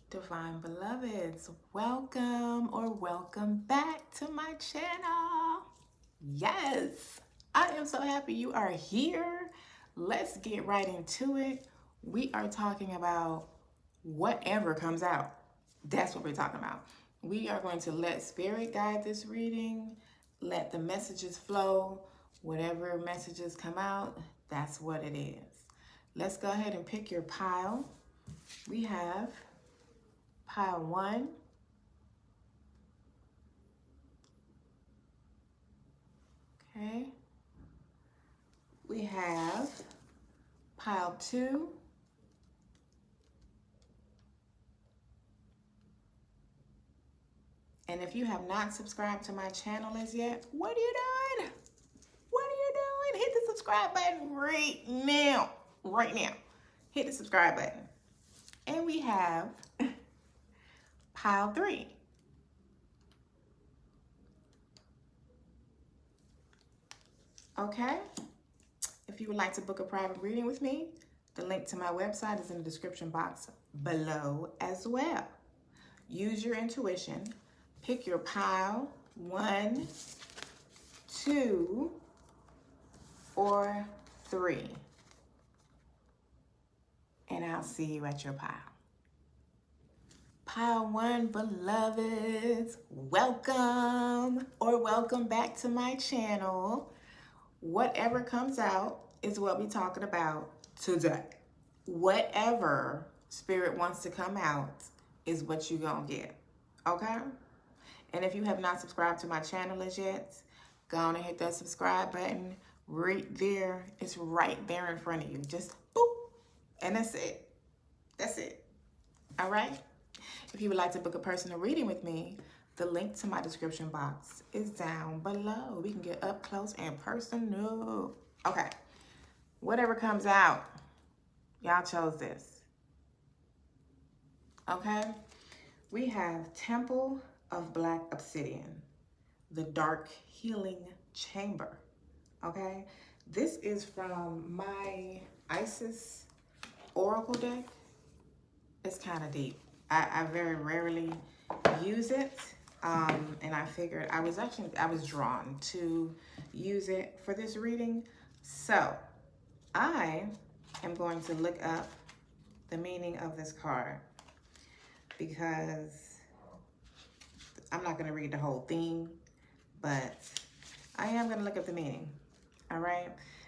Divine beloveds, welcome or welcome back to my channel. Yes, I am so happy you are here. Let's get right into it. We are talking about whatever comes out. That's what we're talking about. We are going to let spirit guide this reading, let the messages flow. Whatever messages come out, that's what it is. Let's go ahead and pick your pile. We have pile 1, okay. We have pile 2, and if you have not subscribed to my channel as yet, what are you doing? What are you doing? Hit the subscribe button right now. Right now. Hit the subscribe button. And we have pile 3. Okay? If you would like to book a private reading with me, the link to my website is in the description box below as well. Use your intuition. Pick your pile 1, 2, or 3. And I'll see you at your pile. Pile 1, beloveds, welcome or welcome back to my channel. Whatever comes out is what we're talking about today. Whatever spirit wants to come out is what you're gonna get, okay? And if you have not subscribed to my channel as yet, go on and hit that subscribe button right there. It's right there in front of you. Just boop, and that's it. That's it. All right? If you would like to book a personal reading with me, the link to my description box is down below. We can get up close and personal. Okay. Whatever comes out, y'all chose this. Okay? We have Temple of Black Obsidian, the Dark Healing Chamber. Okay? This is from my Isis Oracle deck. It's kind of deep. I very rarely use it, and I figured I was drawn to use it for this reading. So I am going to look up the meaning of this card because I'm not going to read the whole thing, but I am going to look up the meaning. All right.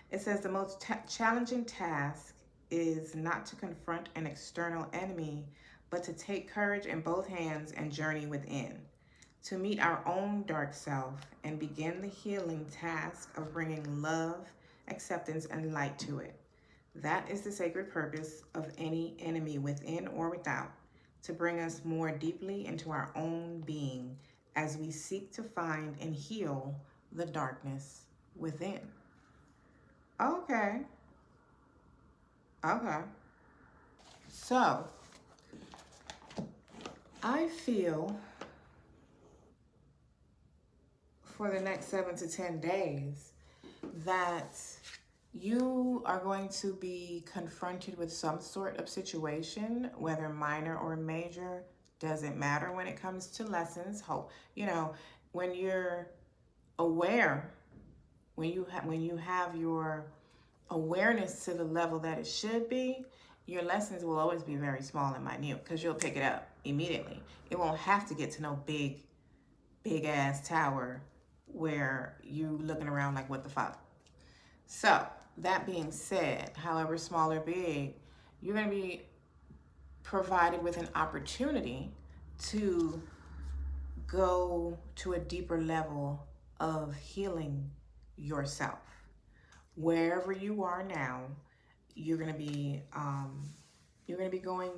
It says the most challenging task is not to confront an external enemy, but to take courage in both hands and journey within, to meet our own dark self and begin the healing task of bringing love, acceptance, and light to it. That is the sacred purpose of any enemy within or without, to bring us more deeply into our own being as we seek to find and heal the darkness within. Okay. Okay. So, I feel for the next 7 to 10 days that you are going to be confronted with some sort of situation, whether minor or major, doesn't matter when it comes to lessons. Hope, when you're aware, when you have your awareness to the level that it should be, your lessons will always be very small and minute because you'll pick it up immediately. It won't have to get to no big ass tower where you looking around like, what the fuck? So that being said, however small or big, you're going to be provided with an opportunity to go to a deeper level of healing yourself. Wherever you are now, you're going to be going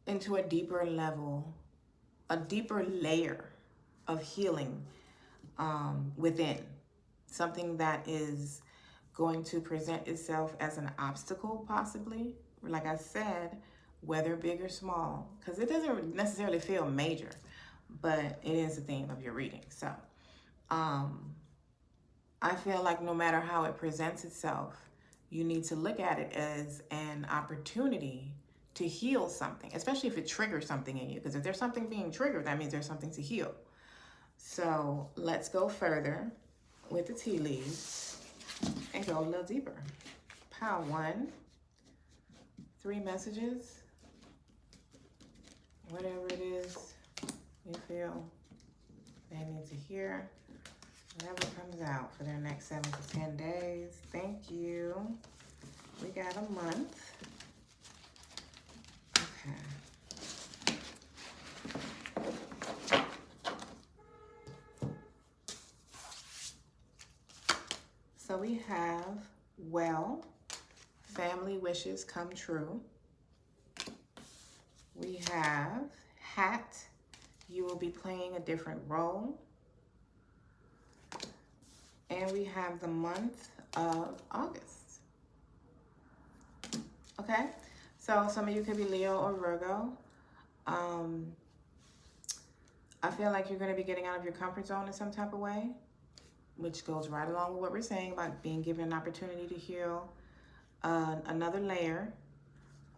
into a deeper level, a deeper layer of healing within. Something that is going to present itself as an obstacle, possibly. Like I said, whether big or small, because it doesn't necessarily feel major, but it is the theme of your reading. So I feel like no matter how it presents itself, you need to look at it as an opportunity to heal something, especially if it triggers something in you. Because if there's something being triggered, that means there's something to heal. So let's go further with the tea leaves and go a little deeper. Pile 1, 3 messages, whatever it is you feel they need to hear, whatever comes out for their next 7 to 10 days. Thank you. We got a month. Okay. So we have, well, family wishes come true. We have hat, you will be playing a different role. And we have the month of August. Okay, so some of you could be Leo or Virgo. I feel like you're going to be getting out of your comfort zone in some type of way, which goes right along with what we're saying about being given an opportunity to heal another layer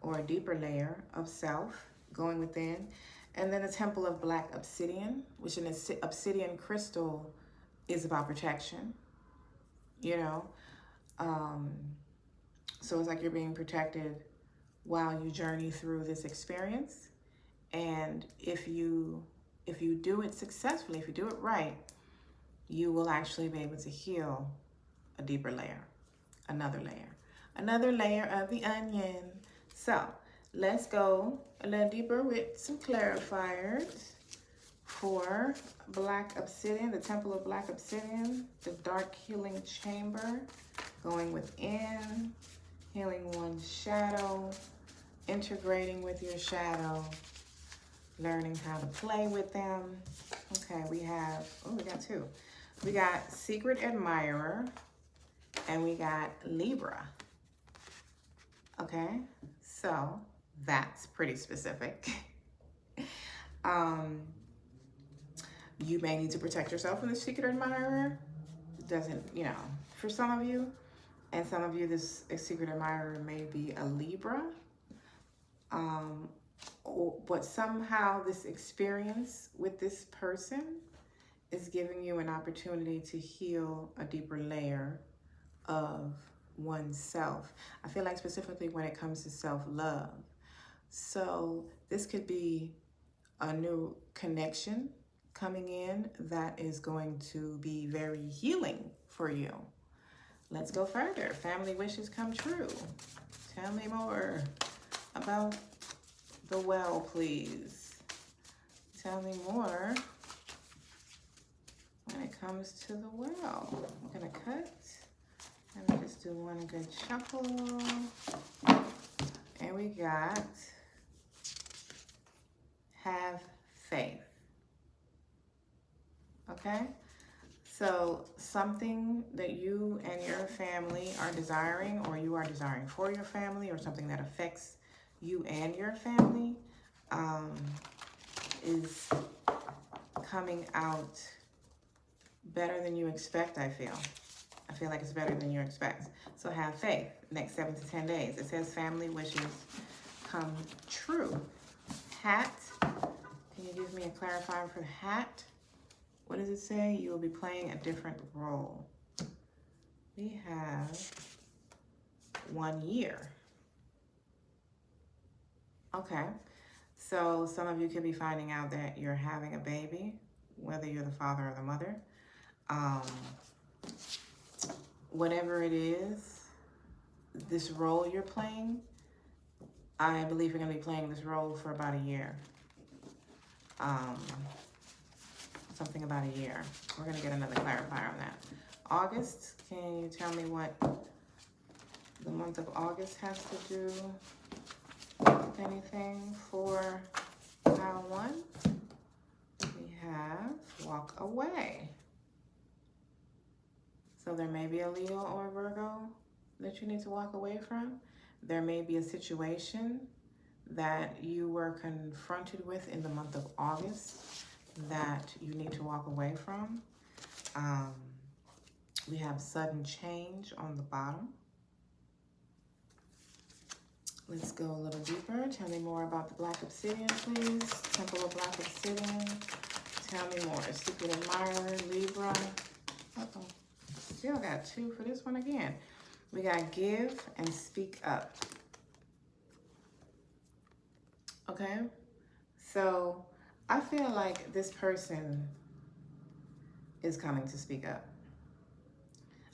or a deeper layer of self going within. And then the Temple of Black Obsidian, which an obsidian crystal is about protection, you know. So it's like you're being protected while you journey through this experience. And if you do it successfully, if you do it right, you will actually be able to heal a deeper layer, another layer of the onion. So let's go a little deeper with some clarifiers for Black Obsidian, the Temple of Black Obsidian, the Dark Healing Chamber, going within, healing one's shadow, integrating with your shadow, learning how to play with them. Okay, we got 2. We got Secret Admirer, and we got Libra. Okay, so that's pretty specific. You may need to protect yourself from the Secret Admirer. Doesn't, for some of you, and some of you, this Secret Admirer may be a Libra. But somehow this experience with this person is giving you an opportunity to heal a deeper layer of oneself. I feel like specifically when it comes to self-love. So this could be a new connection coming in that is going to be very healing for you. Let's go further. Family wishes come true. Tell me more about the well, please. Tell me more when it comes to the well. I'm gonna cut. Let me just do one good shuffle. And we got have faith. Okay? So something that you and your family are desiring, or you are desiring for your family, or something that affects you and your family, is coming out better than you expect, I feel. I feel like it's better than you expect. So have faith. Next 7 to 10 days. It says family wishes come true. Hat. Can you give me a clarifier for hat? What does it say? You will be playing a different role. We have 1 year. Okay. So some of you could be finding out that you're having a baby, whether you're the father or the mother. Whatever it is, this role you're playing, I believe you're going to be playing this role for about a year. Something about a year. We're going to get another clarifier on that. August, can you tell me what the month of August has to do with anything for pile 1? We have walk away. So there may be a Leo or a Virgo that you need to walk away from. There may be a situation that you were confronted with in the month of August that you need to walk away from. We have sudden change on the bottom. Let's go a little deeper. Tell me more about the Black Obsidian, please. Temple of Black Obsidian. Tell me more. Secret Admirer, Libra. Uh-oh. Still got 2 for this one again. We got give and speak up. Okay? So I feel like this person is coming to speak up.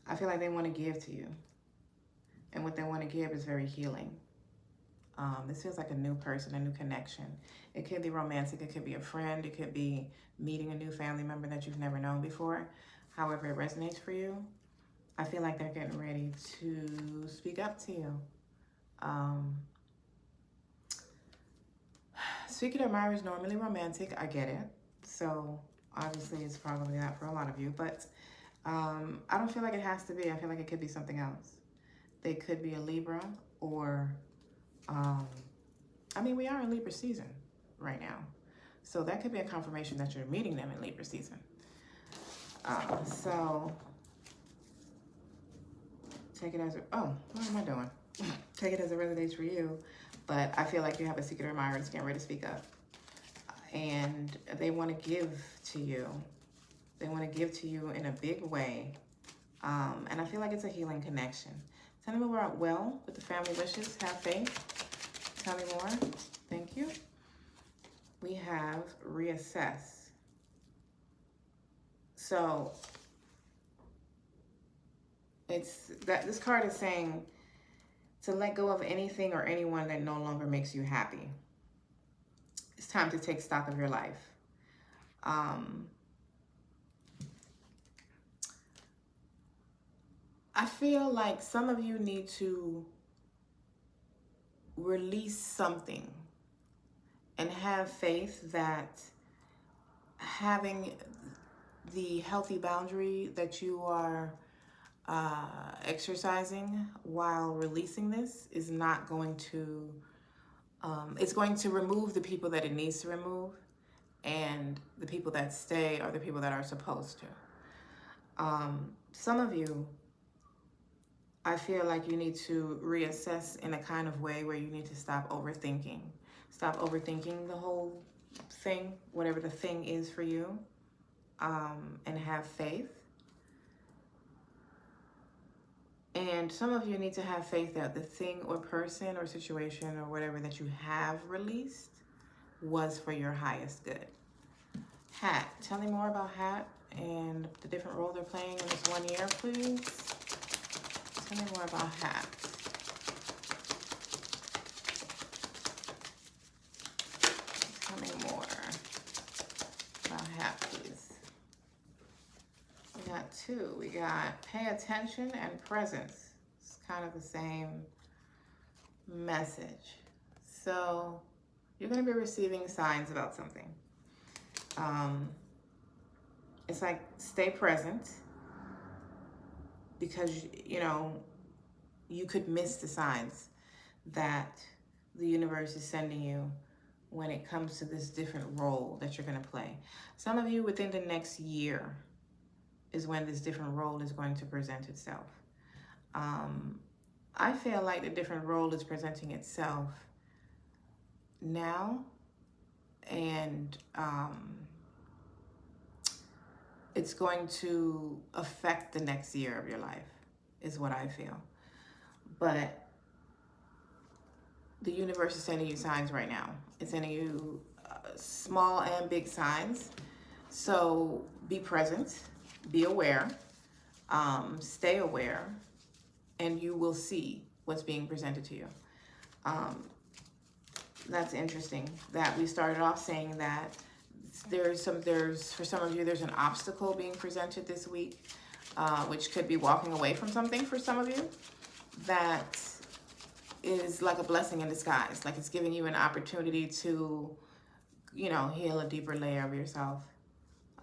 I feel like they want to give to you. And what they want to give is very healing. This feels like a new person, a new connection. It could be romantic, it could be a friend, it could be meeting a new family member that you've never known before. However it resonates for you, I feel like they're getting ready to speak up to you. Secret Admirer is normally romantic, I get it. So obviously it's probably not for a lot of you, but I don't feel like it has to be. I feel like it could be something else. They could be a Libra or I mean, we are in Libra season right now. So that could be a confirmation that you're meeting them in Libra season. So take it as a, oh, what am I doing? Take it as it resonates for you. But I feel like you have a secret admirer that's getting ready to speak up. And they want to give to you. They want to give to you in a big way. And I feel like it's a healing connection. Tell me more about well with the family wishes. Have faith. Tell me more. Thank you. We have reassess. So it's that this card is saying to let go of anything or anyone that no longer makes you happy. It's time to take stock of your life. I feel like some of you need to release something and have faith that having the healthy boundary that you are exercising while releasing this is not going to, it's going to remove the people that it needs to remove, and the people that stay are the people that are supposed to. Some of you, I feel like you need to reassess in a kind of way where you need to stop overthinking. Stop overthinking the whole thing, whatever the thing is for you, and have faith. And some of you need to have faith that the thing or person or situation or whatever that you have released was for your highest good. Hat. Tell me more about Hat and the different role they're playing in this 1 year, please. Tell me more about Hat. Tell me more about Hat, please. We got 2. We got pay attention and presence. It's kind of the same message. So you're going to be receiving signs about something. It's like stay present, because, you know, you could miss the signs that the universe is sending you when it comes to this different role that you're going to play. Some of you within the next year is when this different role is going to present itself. I feel like the different role is presenting itself now, and it's going to affect the next year of your life, is what I feel. But the universe is sending you signs right now. It's sending you small and big signs. So be present, be aware, stay aware, and you will see what's being presented to you. That's interesting that we started off saying that for some of you, there's an obstacle being presented this week, which could be walking away from something for some of you. That is like a blessing in disguise. Like it's giving you an opportunity to, you know, heal a deeper layer of yourself.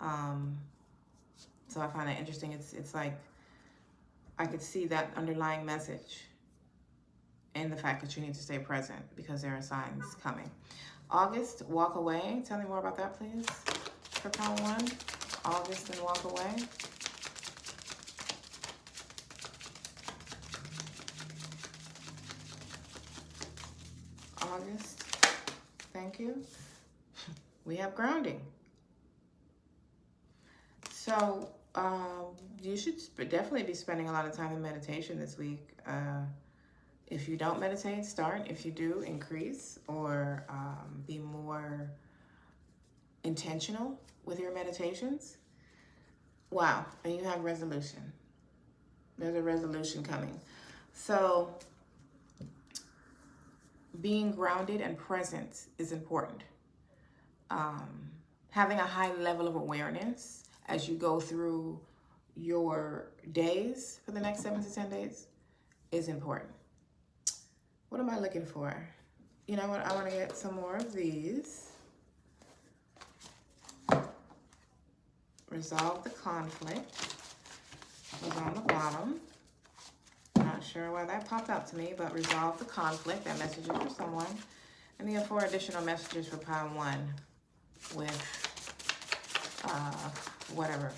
So I find that interesting. It's like I could see that underlying message and the fact that you need to stay present because there are signs coming. August, walk away. Tell me more about that, please. For pile 1, August and walk away. August. Thank you. We have grounding. So you should definitely be spending a lot of time in meditation this week. If you don't meditate, start. If you do, increase, or be more intentional with your meditations. Wow, and you have resolution. There's a resolution coming. So being grounded and present is important. Having a high level of awareness as you go through your days for the next 7 to 10 days is important. What am I looking for? You know what? I want to get some more of these. Resolve the conflict was on the bottom. Not sure why that popped up to me, but resolve the conflict. That message is for someone. And you have 4 additional messages for pile 1 with whatever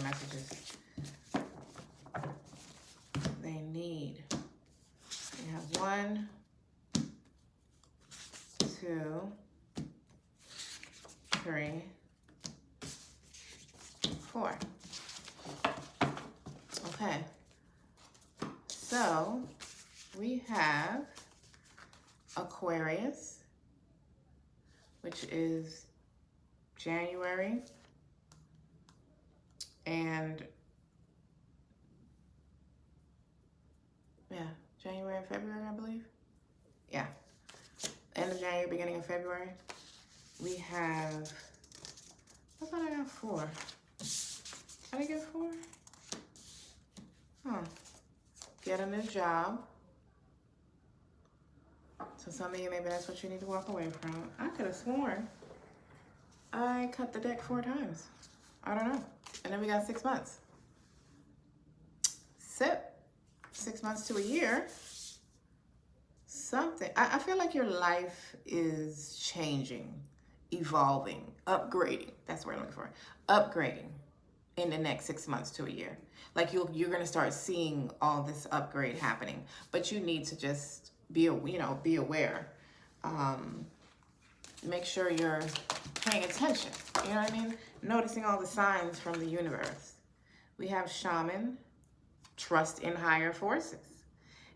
messages they need. You have 1, 2, 3, 4. Okay. So we have Aquarius, which is January and January and February, I believe. Yeah. End of January, beginning of February. We have, I thought I got 4. Did I get 4? Get a new job. So some of you, maybe that's what you need to walk away from. I could have sworn I cut the deck 4 times. I don't know. And then we got 6 months. So 6 months to a year. Something. I feel like your life is changing, evolving, upgrading. That's what I'm looking for. Upgrading in the next 6 months to a year. Like you're going to start seeing all this upgrade happening, but you need to just be aware. Make sure you're paying attention. You know what I mean? Noticing all the signs from the universe. We have shaman, trust in higher forces.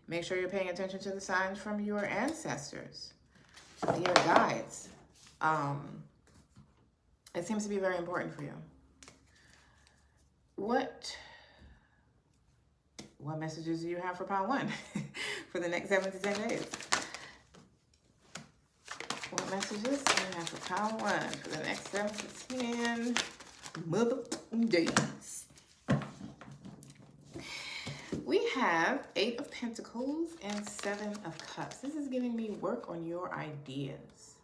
Make sure you're paying attention to the signs from your ancestors, your guides. It seems to be very important for you. What messages do you have for pile 1 for the next 7 to 10 days? What messages do you have for pile 1 for the next 7 to 10 days? We have 8 of Pentacles and 7 of Cups. This is giving me work on your ideas.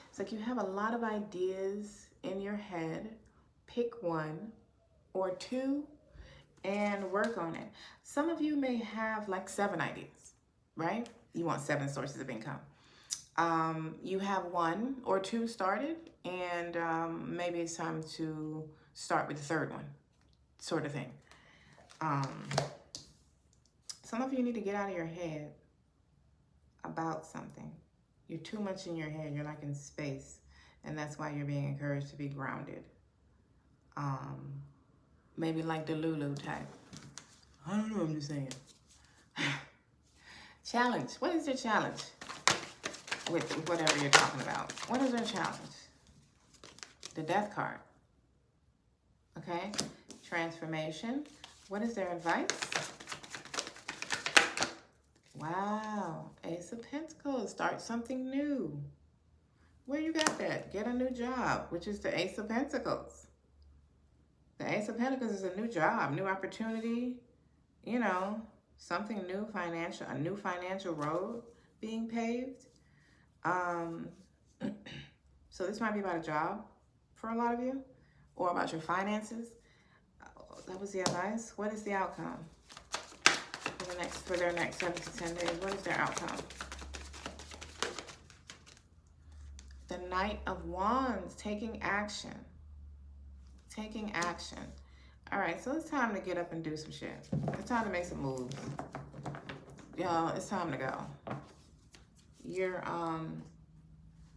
It's like you have a lot of ideas in your head. Pick 1 or 2 and work on it. Some of you may have like 7 ideas, right? You want 7 sources of income. You have 1 or 2 started, and maybe it's time to start with the 3rd one, sort of thing. Some of you need to get out of your head about something. You're too much in your head. You're like in space, and that's why you're being encouraged to be grounded. Maybe like the Lulu type. I don't know, I'm just saying. Challenge. What is your challenge with whatever you're talking about? What is their challenge? The Death card. Okay. Transformation. What is their advice? Wow. Ace of Pentacles. Start something new. Where you got that? Get a new job, which is the Ace of Pentacles. The Ace of Pentacles is a new job, new opportunity, you know, something new, a new financial road being paved. So this might be about a job for a lot of you, or about your finances. That was the advice. What is the outcome for their next 7 to 10 days? What is their outcome? The Knight of Wands, taking action. Taking action. All right, so it's time to get up and do some shit. It's time to make some moves. Y'all, it's time to go. Your,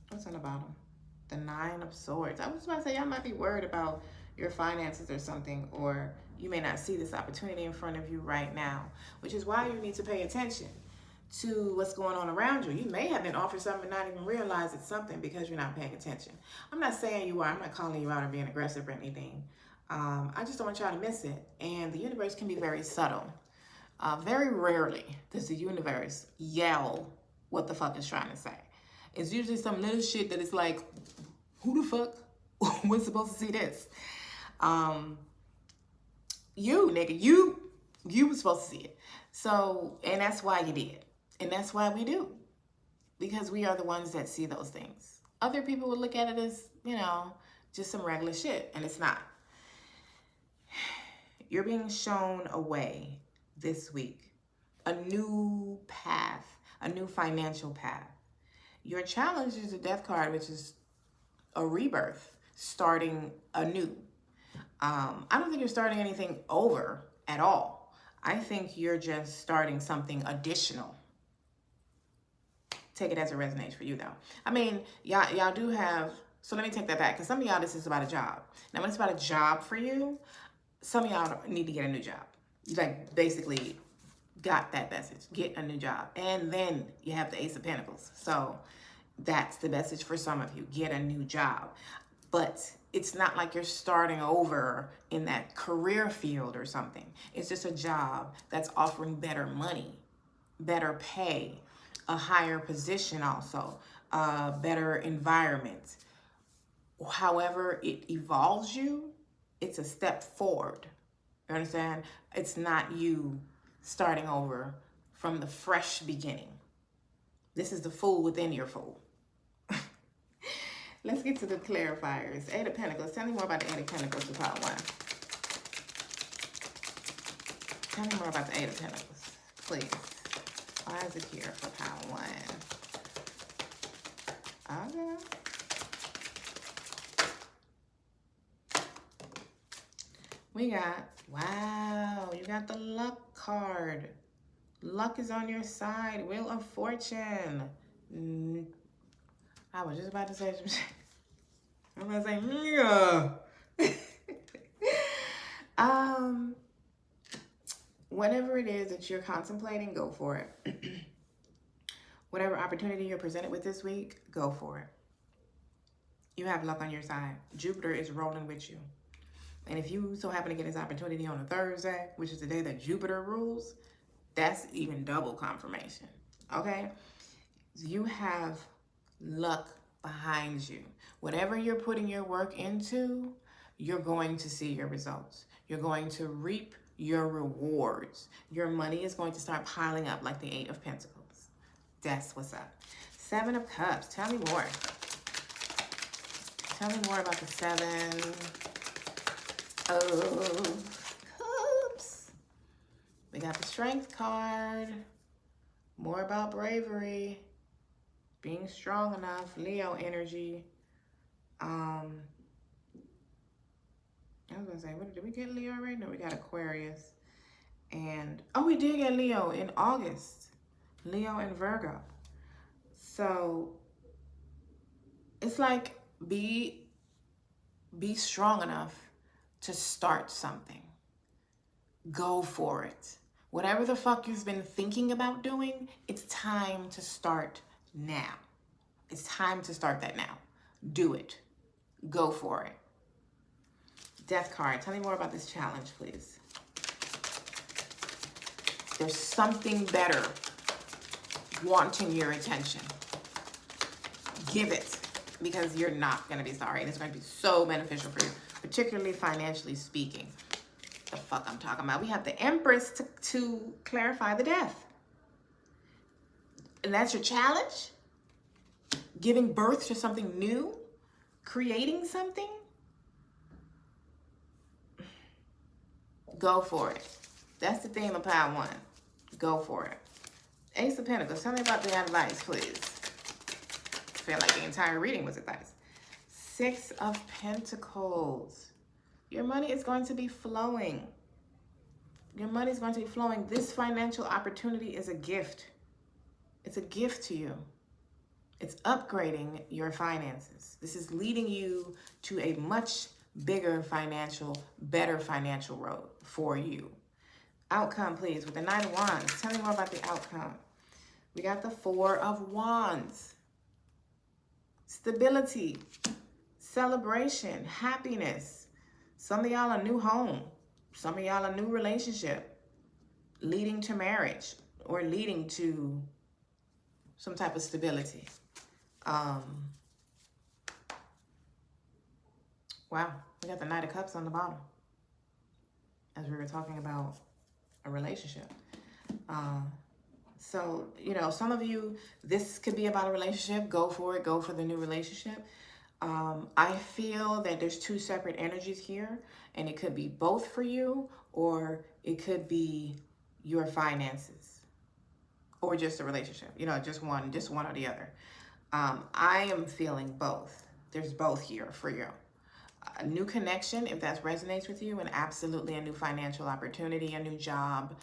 what's on the bottom? The Nine of Swords. I was about to say, y'all might be worried about your finances or something, or you may not see this opportunity in front of you right now, which is why you need to pay attention to what's going on around you. You may have been offered something and not even realize it's something because you're not paying attention. I'm not saying you are. I'm not calling you out or being aggressive or anything. I just don't want y'all to miss it. And the universe can be very subtle. Very rarely does the universe yell what the fuck it's trying to say. It's usually some little shit that is like, who the fuck was supposed to see this? You, nigga, you was supposed to see it. So, and that's why you did. And that's why we do. Because we are the ones that see those things. Other people would look at it as, you know, just some regular shit. And it's not. You're being shown a way this week. A new path. A new financial path. Your challenge is a death card, which is a rebirth. Starting anew. I don't think you're starting anything over at all. I think you're just starting something additional. Take it as it resonates for you, though. I mean, y'all do have... So let me take that back, because some of y'all, this is about a job. Now, when it's about a job for you, some of y'all need to get a new job. You, like, basically got that message. Get a new job. And then you have the Ace of Pentacles. So that's the message for some of you. Get a new job. But it's not like you're starting over in that career field or something. It's just a job that's offering better money, better pay, a higher position also, a better environment. However it evolves you, it's a step forward. You understand? It's not you starting over from the fresh beginning. This is the fool within your fool. Let's get to the clarifiers. Eight of Pentacles. Tell me more about the Eight of Pentacles for Pile 1. Tell me more about the Eight of Pentacles, please. Why is it here for Pile 1? Okay. We got, wow, you got the Luck card. Luck is on your side. Wheel of Fortune. I was just about to say some shit. I'm going to say, yeah. Whatever it is that you're contemplating, go for it. Whatever opportunity you're presented with this week, go for it. You have luck on your side. Jupiter is rolling with you. And if you so happen to get this opportunity on a Thursday, which is the day that Jupiter rules, that's even double confirmation. Okay? You have luck behind you. Whatever you're putting your work into, you're going to see your results. You're going to reap your rewards. Your money is going to start piling up like the Eight of Pentacles. That's what's up. Seven of Cups. Tell me more. Tell me more about the Seven of Cups. We got the Strength card. More about bravery. Being strong enough. Leo energy. I was going to say, what, did we get Leo already? No, we got Aquarius. And, oh, we did get Leo in August. Leo and Virgo. So, it's like, be strong enough to start something. Go for it. Whatever the fuck you've been thinking about doing, it's time to start now. It's time to start that now. Do it. Go for it. Death card. Tell me more about this challenge, please. There's something better wanting your attention. Give it, because you're not going to be sorry. And it's going to be so beneficial for you, particularly financially speaking. The fuck I'm talking about. We have the Empress to clarify the death. And that's your challenge? Giving birth to something new? Creating something? Go for it. That's the theme of Pile 1. Go for it. Ace of Pentacles. Tell me about the advice, please. I feel like the entire reading was advice. Six of Pentacles. Your money is going to be flowing. Your money is going to be flowing. This financial opportunity is a gift. It's a gift to you. It's upgrading your finances. This is leading you to a much bigger better financial road for you. Outcome, please, with the Knight of Wands. Tell me more about the outcome. We got the Four of Wands. Stability, celebration, happiness. Some of y'all a new home. Some of y'all a new relationship leading to marriage or leading to some type of stability. Wow, we got the Knight of Cups on the bottom as we were talking about a relationship. So, you know, some of you, this could be about a relationship. Go for it. Go for the new relationship. I feel that there's two separate energies here, and it could be both for you, or it could be your finances, or just a relationship. You know, just one or the other. I am feeling both. There's both here for you. A new connection, if that resonates with you, and absolutely a new financial opportunity, a new job,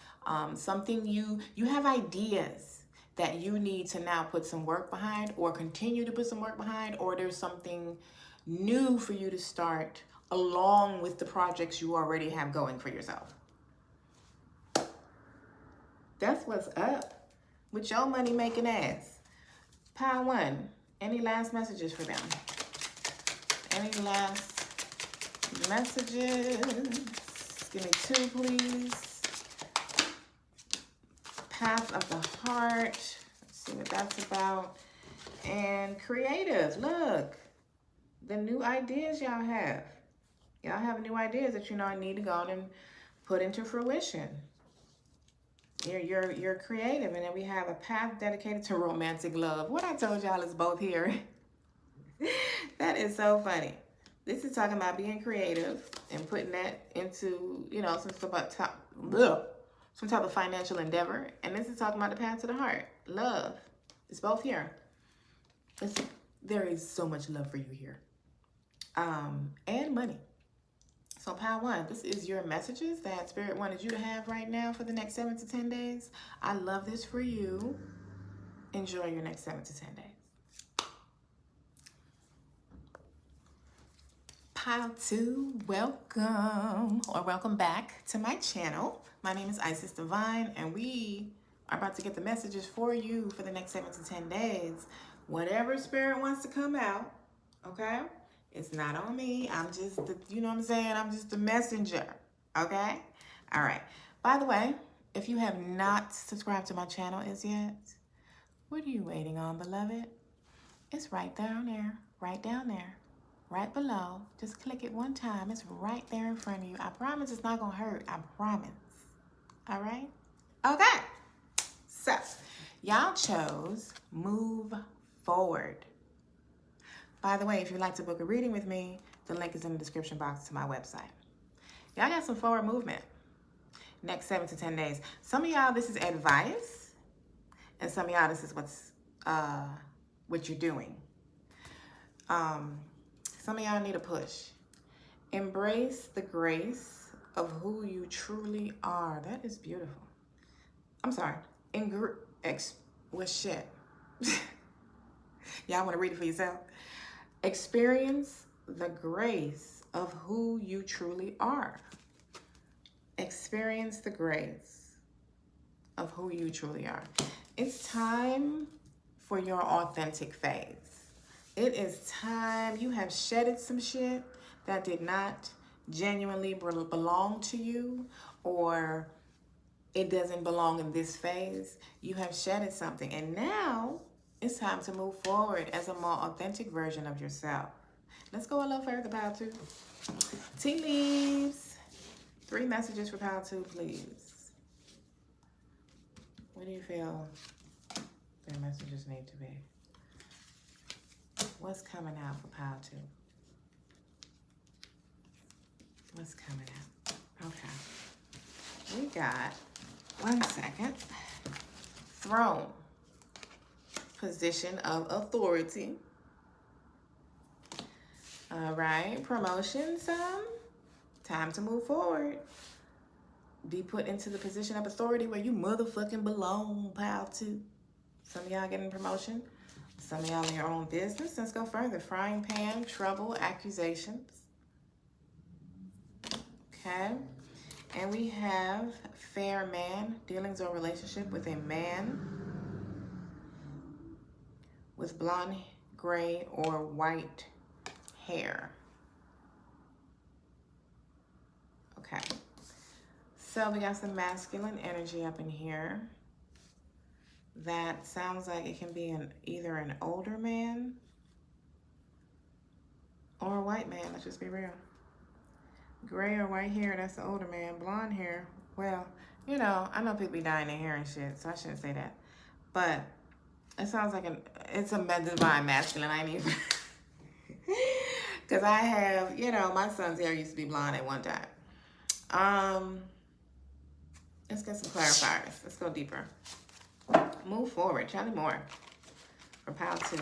something you have ideas that you need to now put some work behind, or continue to put some work behind, or there's something new for you to start along with the projects you already have going for yourself. That's what's up with your money making ass. Pile 1, any last messages for them? Any last messages? Give me 2, please. Path of the Heart. Let's see what that's about. And creative. Look, the new ideas y'all have. Y'all have new ideas that you know I need to go on and put into fruition. You're creative, and then we have a path dedicated to romantic love. What I told y'all is both here. That is so funny. This is talking about being creative and putting that into, you know, some type of financial endeavor. And this is talking about the path to the heart. Love. It's both here. There is so much love for you here. And money. So pile 1, this is your messages that Spirit wanted you to have right now for the next 7 to 10 days. I love this for you. Enjoy your next 7 to 10 days. Pile 2, welcome back to my channel. My name is Isis Divine, and we are about to get the messages for you for the next 7 to 10 days. Whatever Spirit wants to come out, okay? It's not on me. I'm just, you know what I'm saying? I'm just the messenger, okay? All right. By the way, if you have not subscribed to my channel as yet, what are you waiting on, beloved? It's right down there, right below. Just click it one time. It's right there in front of you. I promise it's not going to hurt. I promise. All right? Okay. So, y'all chose Move Forward. By the way, if you'd like to book a reading with me, the link is in the description box to my website. Y'all got some forward movement next 7 to 10 days. Some of y'all, this is advice, and some of y'all, this is what you're doing. Some of y'all need a push. Embrace the grace of who you truly are. That is beautiful. I'm sorry. Shit? Y'all want to read it for yourself? Experience the grace of who you truly are. Experience the grace of who you truly are. It's time for your authentic phase. It is time. You have shedded some shit that did not genuinely belong to you, or it doesn't belong in this phase. You have shedded something, and now it's time to move forward as a more authentic version of yourself. Let's go a little further, pile 2. Tea leaves. 3 messages for pile 2, please. What do you feel their messages need to be? What's coming out for pile 2? What's coming out? Okay. We got, 1 second, Throne. Position of authority. All right, promotion some. Time to move forward. Be put into the position of authority where you motherfucking belong, pile 2. Some of y'all getting promotion. Some of y'all in your own business. Let's go further. Frying pan, trouble, accusations. Okay. And we have fair man, dealings or relationship with a man with blonde, gray, or white hair. Okay. So we got some masculine energy up in here. That sounds like it can be either an older man or a white man. Let's just be real. Gray or white hair, that's the older man. Blonde hair, well, you know, I know people be dyeing their hair and shit, so I shouldn't say that. But it sounds like it's a divine masculine. I ain't even, because I have, you know, my son's hair used to be blonde at one time. Let's get some clarifiers. Let's go deeper. Move forward. Tell me more. For pile 2.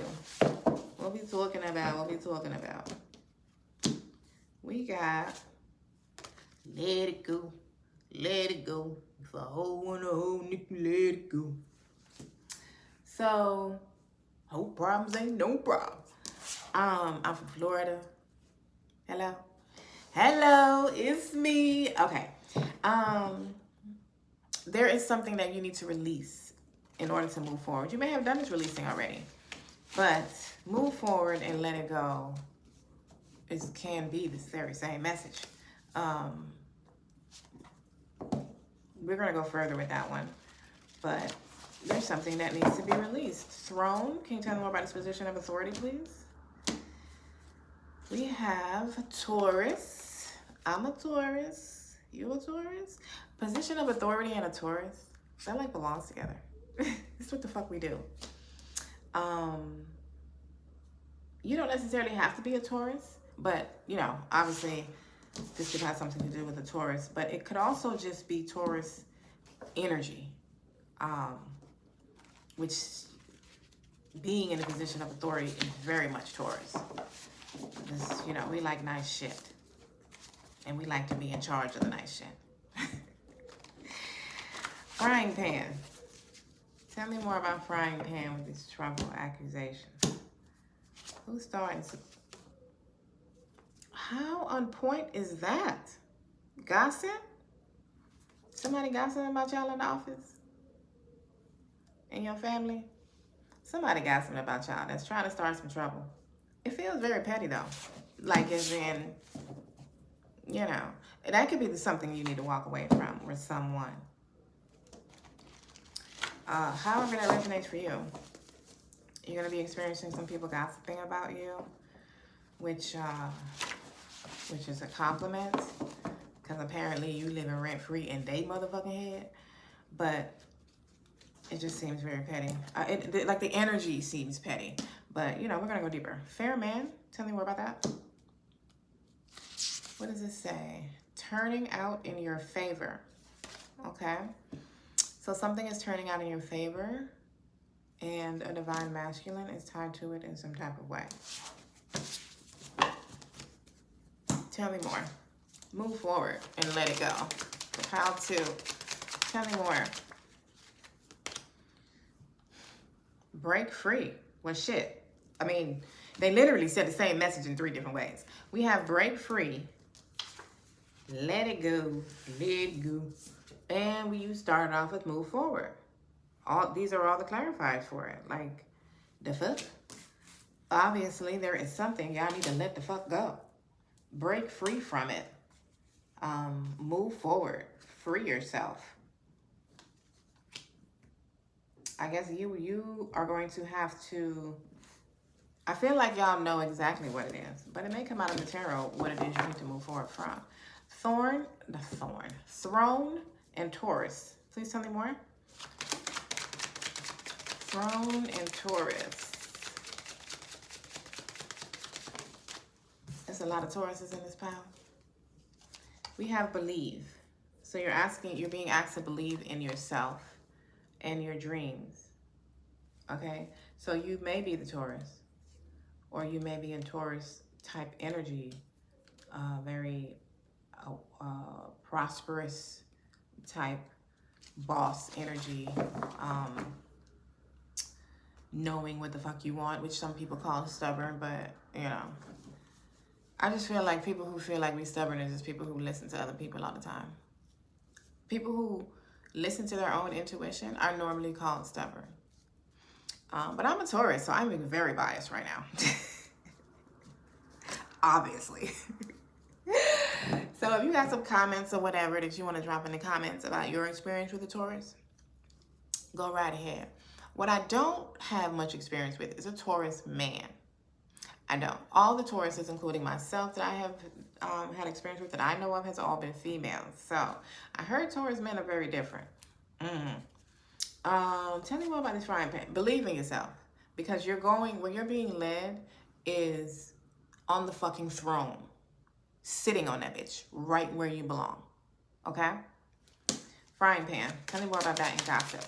What we talking about? What we talking about? We got let it go. Let it go. If I hold a whole nigga, let it go. So, whole problems ain't no problem. I'm from Florida. Hello? Hello, it's me. Okay. There is something that you need to release in order to move forward. You may have done this releasing already, but move forward and let it go. It can be this very same message. We're going to go further with that one, but there's something that needs to be released. Throne, can you tell me more about this position of authority, please? We have Taurus. I'm a Taurus. You a Taurus? Position of authority and a Taurus, that like belongs together. It's what the fuck we do. You don't necessarily have to be a Taurus, but, you know, obviously this could have something to do with a Taurus, but it could also just be Taurus energy, which being in a position of authority is very much Taurus. Because, you know, we like nice shit, and we like to be in charge of the nice shit. Frying pan. Tell me more about frying pan with these trouble accusations. Who's starting to... How on point is that? Gossip? Somebody gossiping about y'all in the office? In your family? Somebody gossiping about y'all that's trying to start some trouble. It feels very petty though. Like as in, you know, that could be something you need to walk away from with someone. However that resonates for you. You're going to be experiencing some people gossiping about you, which is a compliment, because apparently you living rent-free in they motherfucking head, but it just seems very petty. Like the energy seems petty, but, you know, we're going to go deeper. Fair man, tell me more about that. What does it say? Turning out in your favor. Okay. So something is turning out in your favor, and a divine masculine is tied to it in some type of way. Tell me more. Move forward and let it go. Pile 2. Tell me more. Break free. Well, shit. I mean, they literally said the same message in 3 different ways. We have break free. Let it go. Let it go. And you started off with move forward. These are all the clarifiers for it. Like, the fuck? Obviously, there is something y'all need to let the fuck go. Break free from it. Move forward. Free yourself. I guess you are going to have to... I feel like y'all know exactly what it is, but it may come out of the tarot what it is you need to move forward from. Throne, and Taurus. Please tell me more. Throne and Taurus. There's a lot of Tauruses in this pile. We have believe. So you're being asked to believe in yourself and your dreams. Okay? So you may be the Taurus, or you may be in Taurus type energy, very prosperous type boss energy, knowing what the fuck you want, which some people call stubborn, but, you know. I just feel like people who feel like we stubborn is just people who listen to other people all the time. People who listen to their own intuition are normally called stubborn. But I'm a Taurus, so I'm being very biased right now. Obviously. So if you got some comments or whatever that you want to drop in the comments about your experience with a Taurus, go right ahead. What I don't have much experience with is a Taurus man. I don't. All the Tauruses, including myself, that I have had experience with that I know of has all been females. So I heard Taurus men are very different. Tell me more about this frying pan. Believe in yourself, because you're going, where you're being led is on the fucking throne, sitting on that bitch, right where you belong. Okay? Frying pan. Tell me more about that in gossip.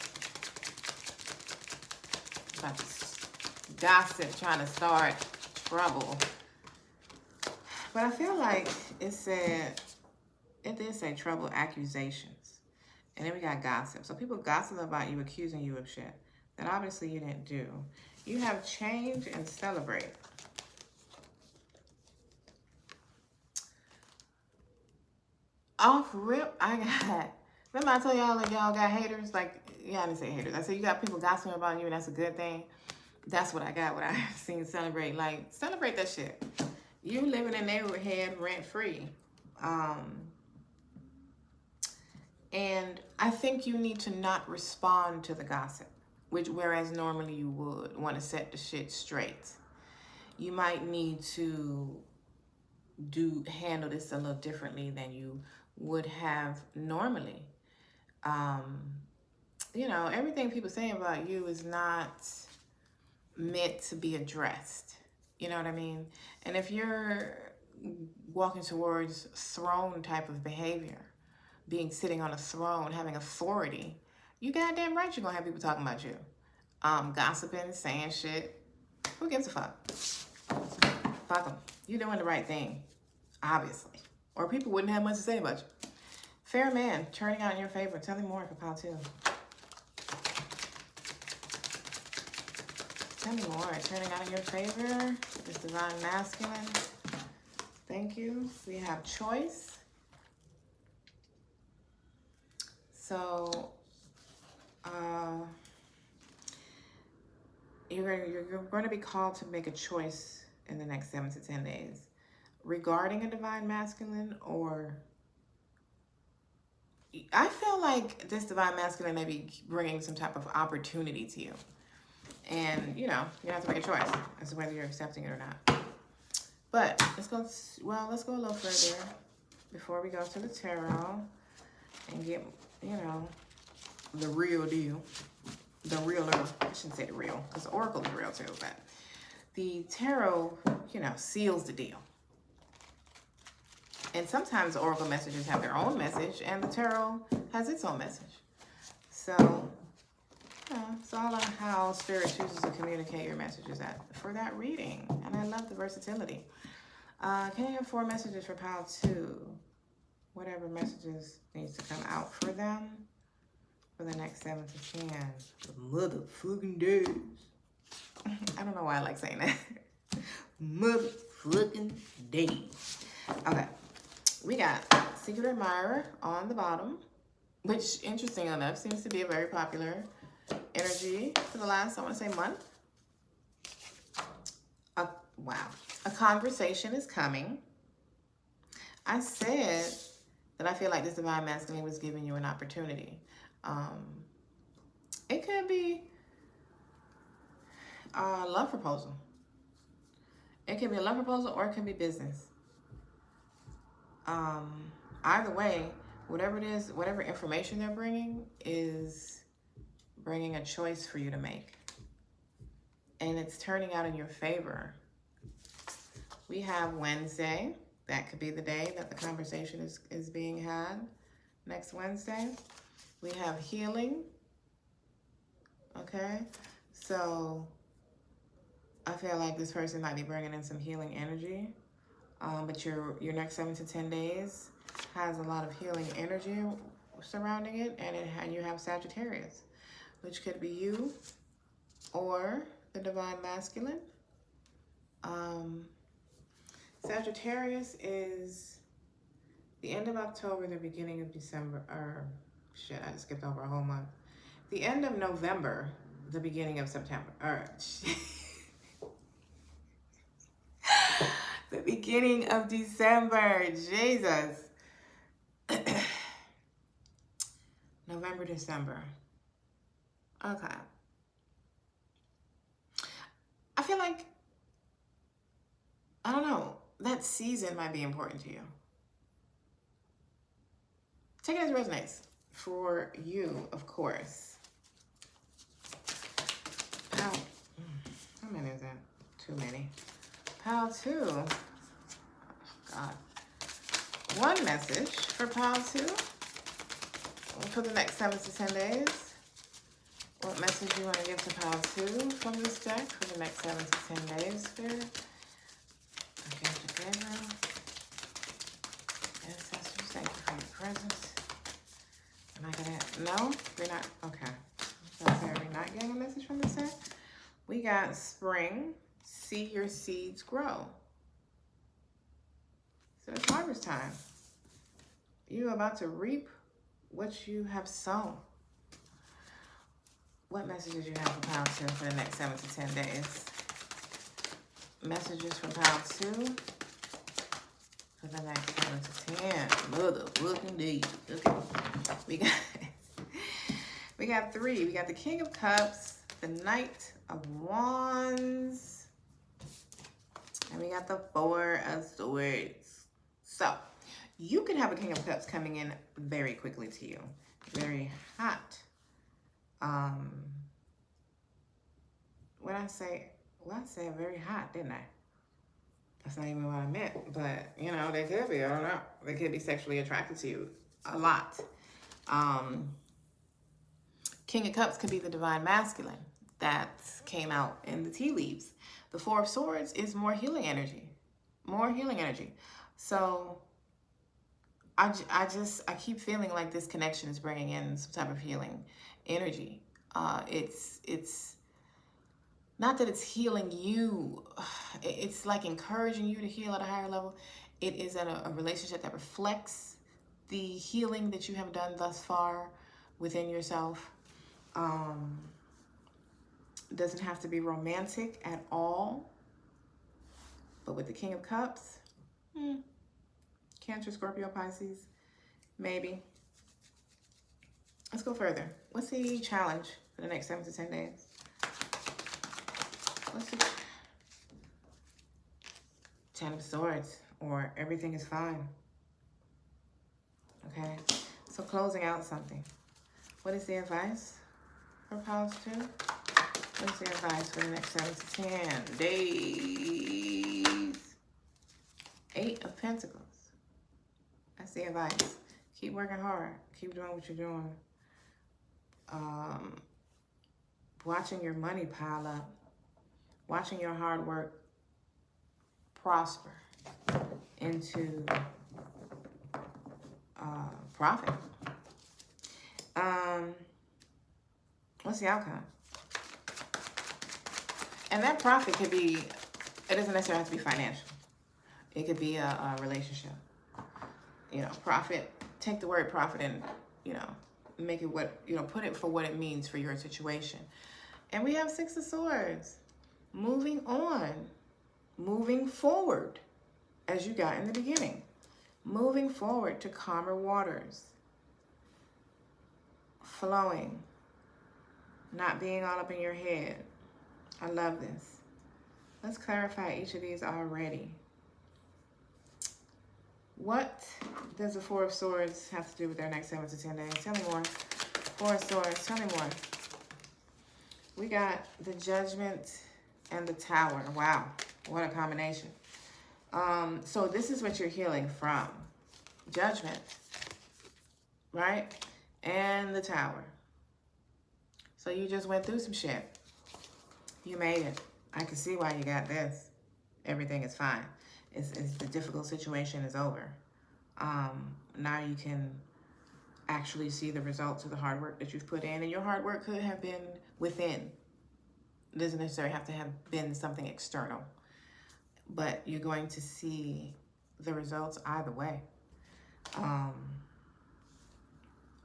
About this gossip trying to start trouble. But I feel like it did say trouble, accusations. And then we got gossip. So people gossip about you, accusing you of shit that obviously you didn't do. You have change and celebrate. Off rip, I got, remember I told y'all like y'all got haters? Like, yeah, I didn't say haters. I said you got people gossiping about you and that's a good thing. That's what I got when I seen celebrate. Like, celebrate that shit. You living in their head rent free. And I think you need to not respond to the gossip, whereas normally you would want to set the shit straight. You might need to handle this a little differently than you would have normally. You know, everything people say about you is not meant to be addressed. You know what I mean? And if you're walking towards throne type of behavior, sitting on a throne, having authority, you goddamn right you're gonna have people talking about you. Gossiping, saying shit. Who gives a fuck? Fuck them. You're doing the right thing, obviously. Or people wouldn't have much to say about you. Fair man, turning out in your favor. Tell me more for Pile 2. Tell me more. Turning out in your favor. This divine masculine. Thank you. We have choice. So, you're going to be called to make a choice in the next 7 to 10 days regarding a divine masculine, or I feel like this divine masculine may be bringing some type of opportunity to you. And, you know, you have to make a choice as to whether you're accepting it or not. But let's go a little further before we go to the tarot and get, you know, the real deal. The realer, I shouldn't say the real, because the oracle is real too, but the tarot, you know, seals the deal. And sometimes the oracle messages have their own message, and the tarot has its own message. So, it's all on how Spirit chooses to communicate your messages for that reading. And I love the versatility. Can you have 4 messages for Pile 2? Whatever messages needs to come out for them for the next 7 to 10 motherfucking days. I don't know why I like saying that. Motherfucking days. Okay. We got Secret Admirer on the bottom, which, interesting enough, seems to be a very popular energy for the last, I want to say, month. Wow. A conversation is coming. I said that I feel like this divine masculine was giving you an opportunity. It could be a love proposal. It could be a love proposal, or it could be business. Either way, whatever it is, whatever information they're bringing is bringing a choice for you to make. And it's turning out in your favor. We have Wednesday. That could be the day that the conversation is being had. Next Wednesday. We have healing. Okay. So I feel like this person might be bringing in some healing energy. But your next 7 to 10 days has a lot of healing energy surrounding it. And you have Sagittarius, which could be you or the divine masculine. Sagittarius is the end of October, the beginning of December, or shit, I just skipped over a whole month. The end of November, the beginning of September, or the beginning of December, Jesus. November, December. Okay. I feel like, I don't know, that season might be important to you. Take it as it resonates. For you, of course. How many is that? Too many. Pile 2. Oh, God. One message for Pile 2 for the next 7 to 10 days. What message you want to give to Pile 2 from this deck for the next 7 to 10 days, Spirit? Archangel Gabriel. Ancestors, thank you for your presence. Am I gonna, no? We're not, okay. So we're not getting a message from this deck. We got spring, see your seeds grow. So it's harvest time. You're about to reap what you have sown. What messages you have for Pile 2 for the next 7 to 10 days? Messages for Pile 2 for the next 7 to 10 motherfucking days. Okay. We got 3. We got the King of Cups, the Knight of Wands, and we got the 4 of Swords. So you can have a King of Cups coming in very quickly to you, very hot. When I say very hot, didn't I? That's not even what I meant, but you know, they could be, I don't know. They could be sexually attracted to you a lot. King of Cups could be the divine masculine that came out in the tea leaves. The 4 of Swords is more healing energy. More healing energy. So I keep feeling like this connection is bringing in some type of healing energy. It's not that it's healing you. It's like encouraging you to heal at a higher level. It is a relationship that reflects the healing that you have done thus far within yourself. Doesn't have to be romantic at all. But with the King of Cups, Cancer, Scorpio, Pisces, maybe. Let's go further. What's the challenge for the next 7 to 10 days? What's the 10 of Swords, or everything is fine. Okay, so closing out something. What is the advice for Pile 2? What is the advice for the next 7 to 10 days? 8 of Pentacles. That's the advice. Keep working hard. Keep doing what you're doing. Watching your money pile up. Watching your hard work prosper into profit. What's the outcome? And that profit could be, it doesn't necessarily have to be financial. It could be a relationship. You know, profit, take the word profit and, you know, make it what, you know, put it for what it means for your situation. And we have 6 of Swords. Moving on. Moving forward, as you got in the beginning. Moving forward to calmer waters. Flowing. Not being all up in your head. I love this. Let's clarify each of these already. What does the 4 of Swords have to do with their next 7 to 10 days? Tell me more. 4 of Swords, tell me more. We got the Judgment and the Tower. Wow, what a combination. So this is what you're healing from. Judgment, right? And the Tower. So you just went through some shit. You made it. I can see why you got this. Everything is fine. It's the difficult situation is over. Now you can actually see the results of the hard work that you've put in. And your hard work could have been within. It doesn't necessarily have to have been something external, but you're going to see the results either way.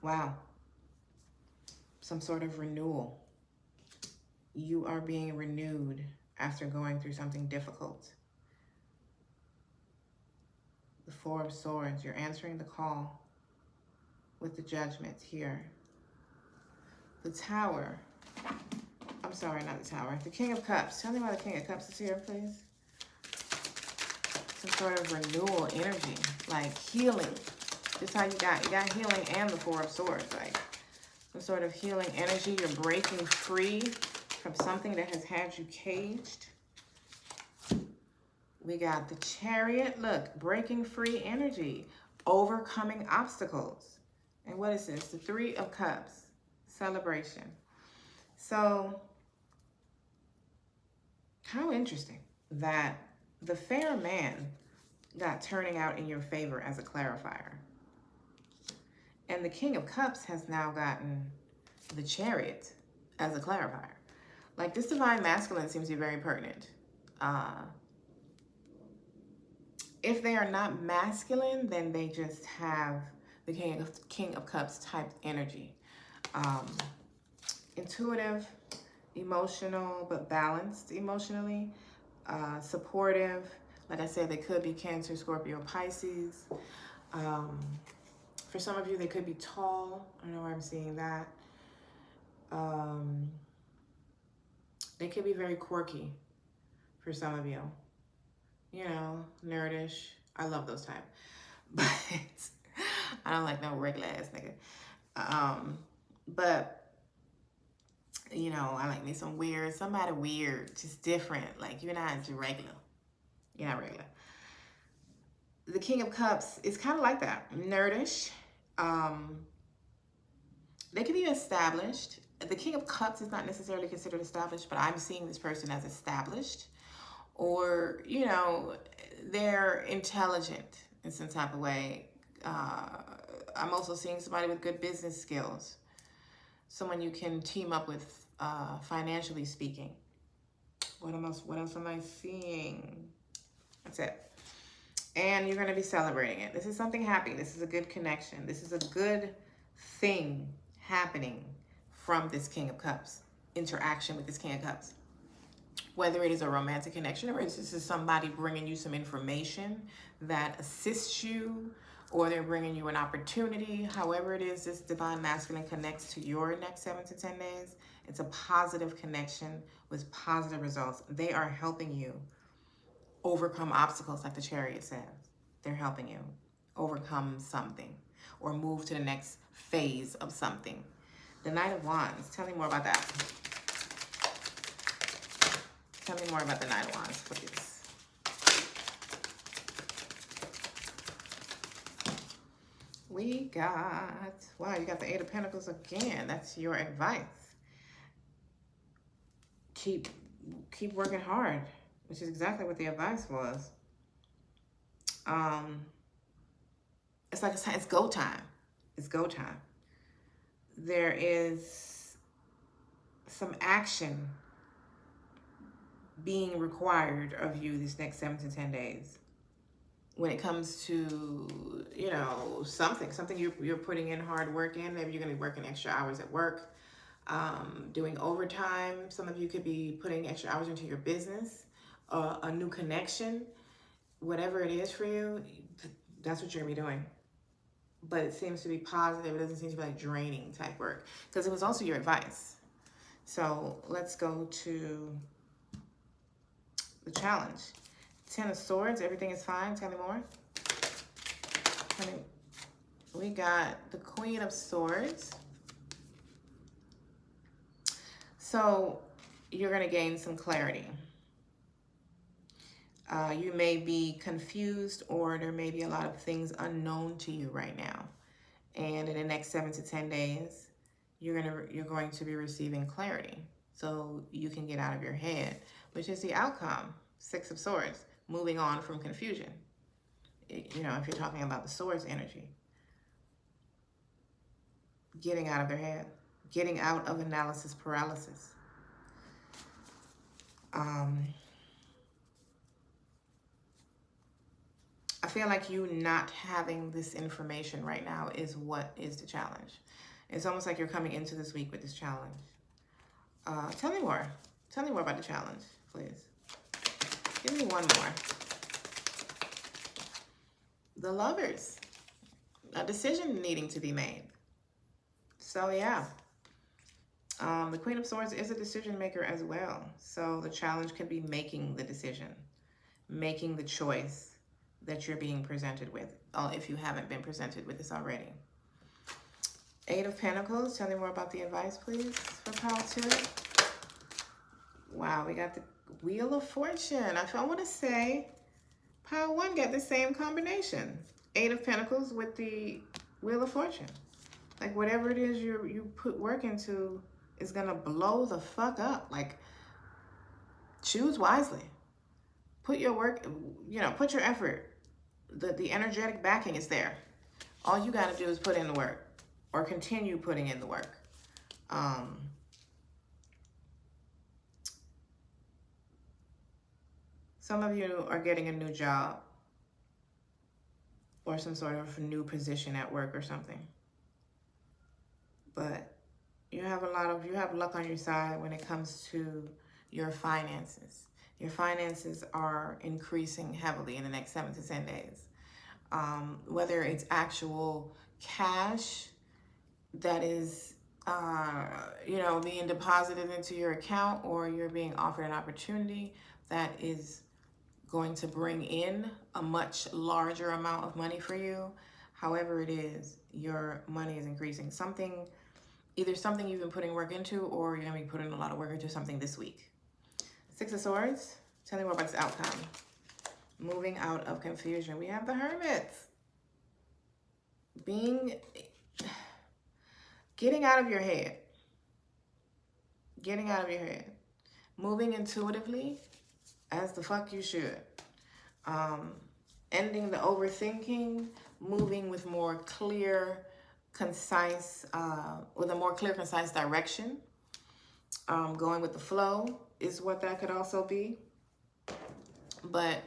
Wow. Some sort of renewal. You are being renewed after going through something difficult. The Four of Swords, you're answering the call with the Judgment here. The Tower, I'm sorry, not the Tower, the King of Cups. Tell me why the King of Cups is here, please. Some sort of renewal energy, like healing. Just how you got healing and the Four of Swords, like some sort of healing energy. You're breaking free from something that has had you caged. We got the Chariot. Look, breaking free energy, overcoming obstacles. And what is this? The Three of Cups, celebration. So, how interesting that the fair man got turning out in your favor as a clarifier. And the King of Cups has now gotten the Chariot as a clarifier. Like, this divine masculine seems to be very pertinent. If they are not masculine, then they just have the King of Cups type energy. Intuitive, emotional, but balanced emotionally. Supportive. Like I said, they could be Cancer, Scorpio, Pisces. For some of you, they could be tall. I know where I'm seeing that. They could be very quirky for some of you. You know, nerdish. I love those type. But I don't like no regular ass nigga. But, you know, I like me some weird, somebody weird, just different. Like, you're not just regular. You're not regular. The King of Cups is kind of like that. Nerdish. They can be established. The King of Cups is not necessarily considered established, but I'm seeing this person as established. Or, you know, they're intelligent in some type of way. I'm also seeing somebody with good business skills. Someone you can team up with, financially speaking. What else am I seeing? That's it. And you're going to be celebrating it. This is something happy. This is a good connection. This is a good thing happening from this King of Cups. Interaction with this King of Cups. Whether it is a romantic connection or it's just somebody bringing you some information that assists you, or they're bringing you an opportunity. However it is, this divine masculine connects to your next 7 to 10 days. It's a positive connection with positive results. They are helping you overcome obstacles, like the Chariot says. They're helping you overcome something or move to the next phase of something. The Knight of Wands. Tell me more about that. Tell me more about the Knight of Wands, please. We got, wow, you got the Eight of Pentacles again. That's your advice. Keep working hard, which is exactly what the advice was. It's like it's go time. It's go time. There is some action being required of you this next 7 to 10 days. When it comes to, you know, something you're putting in hard work in. Maybe you're going to be working extra hours at work, doing overtime. Some of you could be putting extra hours into your business, a new connection, whatever it is for you, that's what you're going to be doing. But it seems to be positive. It doesn't seem to be like draining type work, because it was also your advice. So let's go to the challenge. 10 of Swords, everything is fine. Tell me more. We got the Queen of Swords. So you're going to gain some clarity. You may be confused, or there may be a lot of things unknown to you right now. And in the next 7 to 10 days, you're going to be receiving clarity. So you can get out of your head, which is the outcome. 6 of Swords. Moving on from confusion. You know, if you're talking about the Swords energy. Getting out of their head. Getting out of analysis paralysis. I feel like you not having this information right now is what is the challenge. It's almost like you're coming into this week with this challenge. Tell me more. Tell me more about the challenge, please. Give me one more. The Lovers. A decision needing to be made. So yeah. The Queen of Swords is a decision maker as well. So the challenge could be making the decision. Making the choice that you're being presented with. If you haven't been presented with this already. Eight of Pentacles. Tell me more about the advice, please, for Pile 2. Wow, we got the Wheel of Fortune. I want to say Pile 1 got the same combination. Eight of Pentacles with the Wheel of Fortune. Like whatever it is you put work into is going to blow the fuck up. Like, choose wisely. Put your work, put your effort. The energetic backing is there. All you got to do is put in the work. Or continue putting in the work. Some of you are getting a new job. Or some sort of new position at work or something. But you have luck on your side when it comes to your finances. Your finances are increasing heavily in the next 7 to 10 days. Whether it's actual cash that is, being deposited into your account, or you're being offered an opportunity that is going to bring in a much larger amount of money for you. However it is, your money is increasing. Either something you've been putting work into, or you're going to be putting a lot of work into something this week. Six of Swords. Tell me more about this outcome. Moving out of confusion. We have the Hermit. Getting out of your head. Getting out of your head. Moving intuitively, as the fuck you should. Ending the overthinking. Moving with more clear, concise, with a more clear, concise direction. Going with the flow is what that could also be. But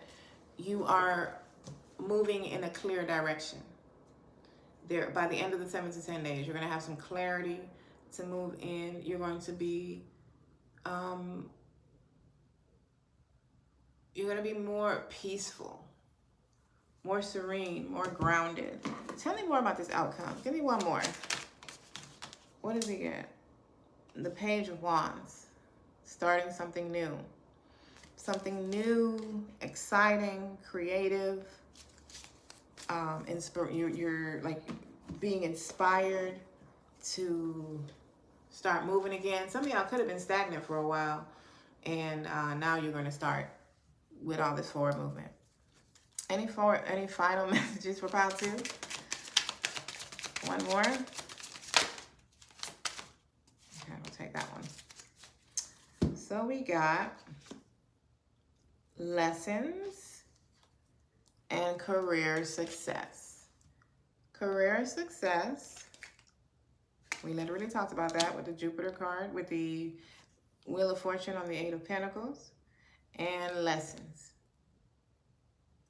you are moving in a clear direction. By the end of the 7 to 10 days, you're going to have some clarity to move in. You're going to be more peaceful, more serene, more grounded. Tell me more about this outcome. Give me one more. What does he get? The Page of Wands. Starting something new. Something new, exciting, creative. You're like being inspired to start moving again. Some of y'all could have been stagnant for a while, and now you're going to start with all this forward movement. Any final messages for Pile 2? One more. Okay, we'll take that one. So we got lessons and career success. Career success. We literally talked about that with the Jupiter card, with the Wheel of Fortune on the Eight of Pentacles, and lessons.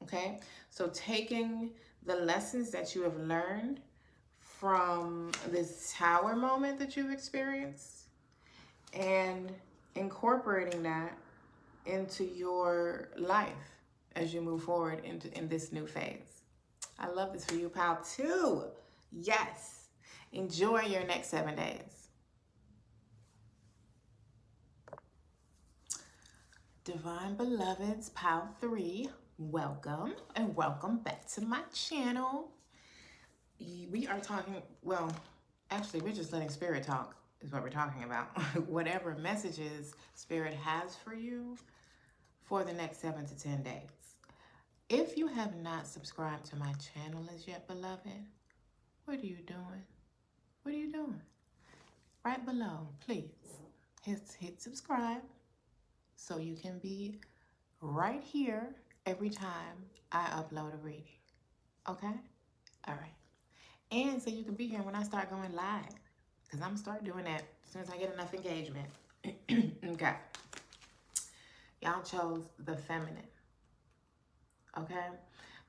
Okay, so taking the lessons that you have learned from this Tower moment that you've experienced and incorporating that into your life as you move forward in this new phase. I love this for you, Pile 2. Yes. Enjoy your next 7 days. Divine Beloveds, Pile 3, welcome and welcome back to my channel. We are talking, well, actually, we're just letting Spirit talk is what we're talking about. Whatever messages Spirit has for you for the next 7 to 10 days. If you have not subscribed to my channel as yet, beloved, what are you doing? What are you doing? Right below, please hit subscribe so you can be right here every time I upload a reading. Okay? All right. And so you can be here when I start going live, because I'm going to start doing that as soon as I get enough engagement. Okay. Y'all chose the feminine. Okay?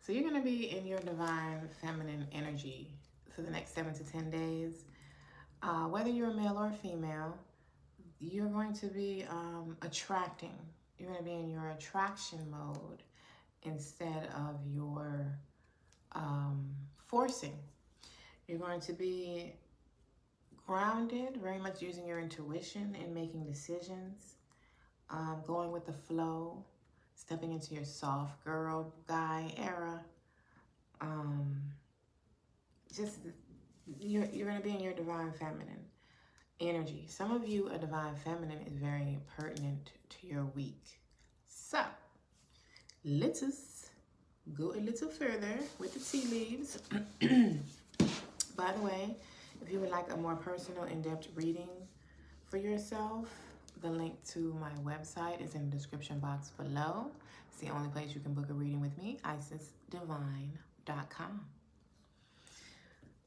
So you're going to be in your divine feminine energy for the next 7 to 10 days. Whether you're a male or a female, you're going to be attracting. You're going to be in your attraction mode instead of your forcing. You're going to be grounded, very much using your intuition and making decisions, going with the flow, stepping into your soft girl, guy era. Just you're going to be in your divine feminine energy. Some of you, a divine feminine is very pertinent to your week. So let us go a little further with the tea leaves. By the way, if you would like a more personal, in-depth reading for yourself, the link to my website is in the description box below. It's the only place you can book a reading with me, isisdivine.com.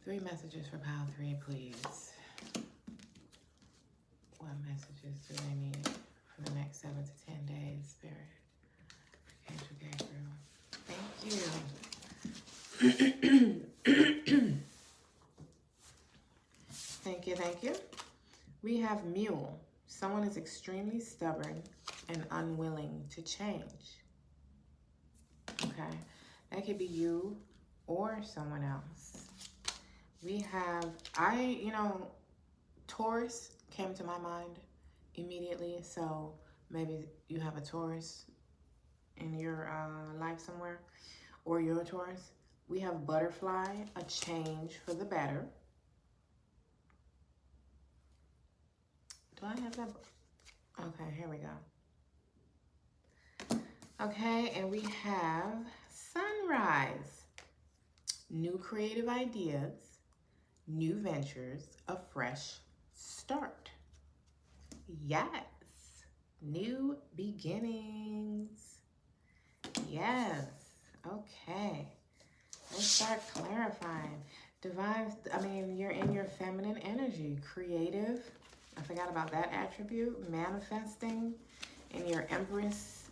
3 messages for Pile 3, please. What messages do they need for the next 7 to 10 days, Spirit? Angel Gabriel. Thank you. Thank you, thank you. We have Mule. Someone is extremely stubborn and unwilling to change. Okay, that could be you or someone else. We have, Taurus came to my mind immediately. So maybe you have a Taurus in your life somewhere, or you're a Taurus. We have Butterfly, a change for the better. Do I have that? Okay, here we go. Okay, and we have Sunrise. New creative ideas, new ventures, a fresh start. Yes, new beginnings. Yes, okay. Let's start clarifying. You're in your feminine energy, creative. I forgot about that attribute. Manifesting in your Empress,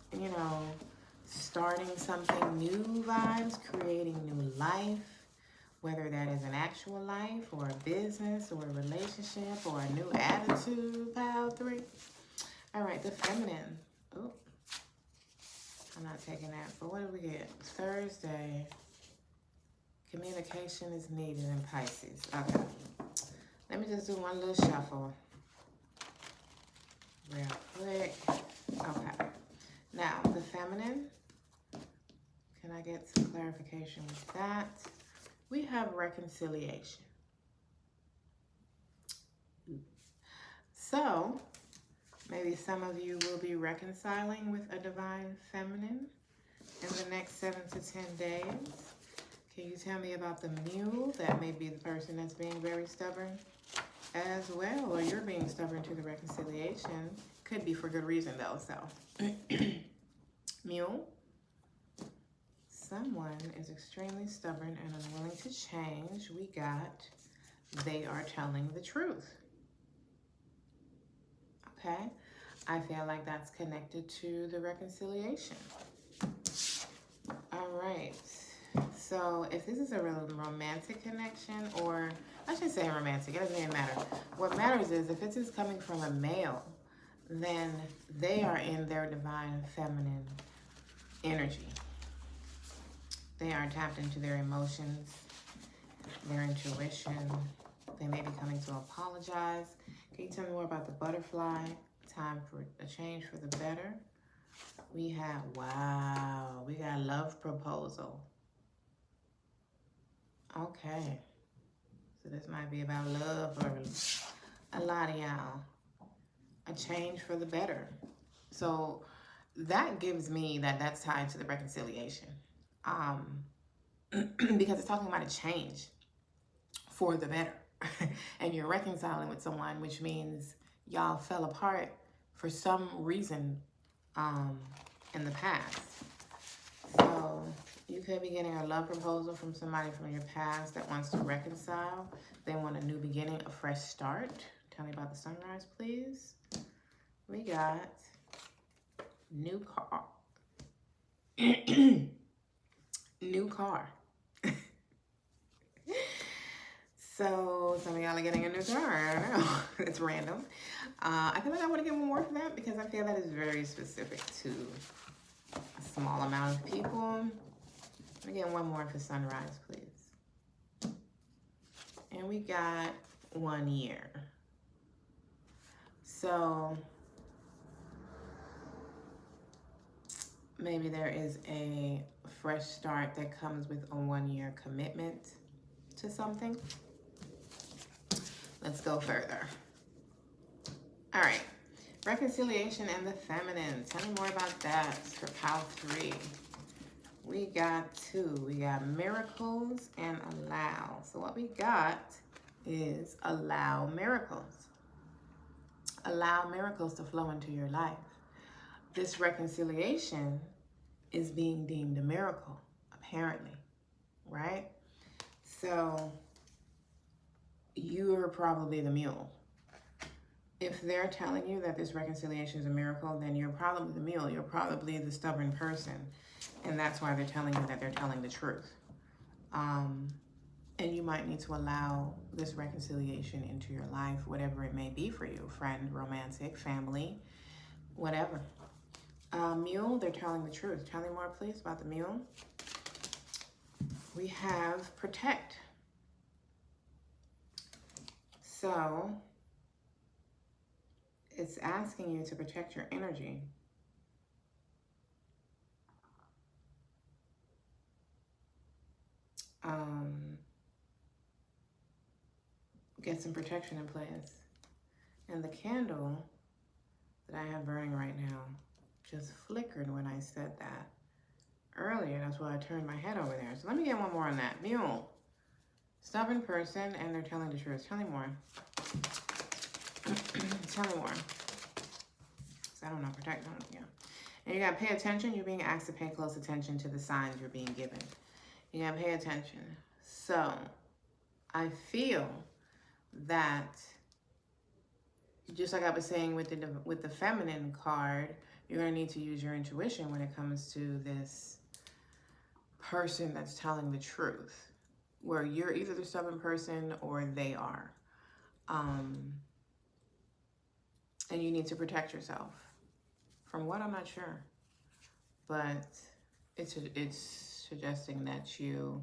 starting something new vibes, creating new life, whether that is an actual life or a business or a relationship or a new attitude, Pile 3. All right, the feminine. Oh, I'm not taking that. But what did we get? Thursday. Communication is needed in Pisces. Okay. Let me just do one little shuffle real quick. Okay. Now, the feminine. Can I get some clarification with that? We have reconciliation. So, maybe some of you will be reconciling with a divine feminine in the next 7 to 10 days. Can you tell me about the mule? That may be the person that's being very stubborn as well, or you're being stubborn to the reconciliation. Could be for good reason though, so. Mule. Someone is extremely stubborn and unwilling to change. We got, they are telling the truth. Okay, I feel like that's connected to the reconciliation. All right, so if this is a real romantic connection, or I should say romantic, it doesn't even matter. What matters is if this is coming from a male, then they are in their divine feminine energy. They are tapped into their emotions, their intuition. They may be coming to apologize. Can you tell me more about the butterfly? Time for a change for the better. We have, wow, we got love proposal. Okay. So this might be about love for a lot of y'all. A change for the better. So that gives me that that's tied to the reconciliation. Because it's talking about a change for the better. And you're reconciling with someone, which means y'all fell apart for some reason in the past. So you could be getting a love proposal from somebody from your past that wants to reconcile. They want a new beginning, a fresh start. Tell me about the sunrise, please. We got New car. New car. So some of y'all are getting a new car. I don't know. It's random. I feel like I want to get one more for that because I feel that is very specific to a small amount of people. Let me get one more for sunrise, please. And we got 1 year. So maybe there is a fresh start that comes with a 1 year commitment to something. Let's go further. All right. Reconciliation and the feminine. Tell me more about that for pile 3. We got 2. We got miracles and allow. So what we got is allow miracles. Allow miracles to flow into your life. This reconciliation is being deemed a miracle, apparently, right? So you're probably the mule. If they're telling you that this reconciliation is a miracle, then you're probably the mule. You're probably the stubborn person. And that's why they're telling you that they're telling the truth. And you might need to allow this reconciliation into your life, whatever it may be for you, friend, romantic, family, whatever. Mule, they're telling the truth. Tell me more, please, about the mule. We have protect. So it's asking you to protect your energy. Get some protection in place. And the candle that I have burning right now just flickered when I said that earlier. That's why I turned my head over there. So let me get one more on that. Mule. Stubborn person, and they're telling the truth. Tell me more. Tell me more. Because I don't know. Protect. Yeah. And you got to pay attention. You're being asked to pay close attention to the signs you're being given. You got to pay attention. So I feel that, just like I was saying with the feminine card, you're going to need to use your intuition when it comes to this person that's telling the truth, where you're either the stubborn person or they are. And you need to protect yourself. From what, I'm not sure. But it's suggesting that you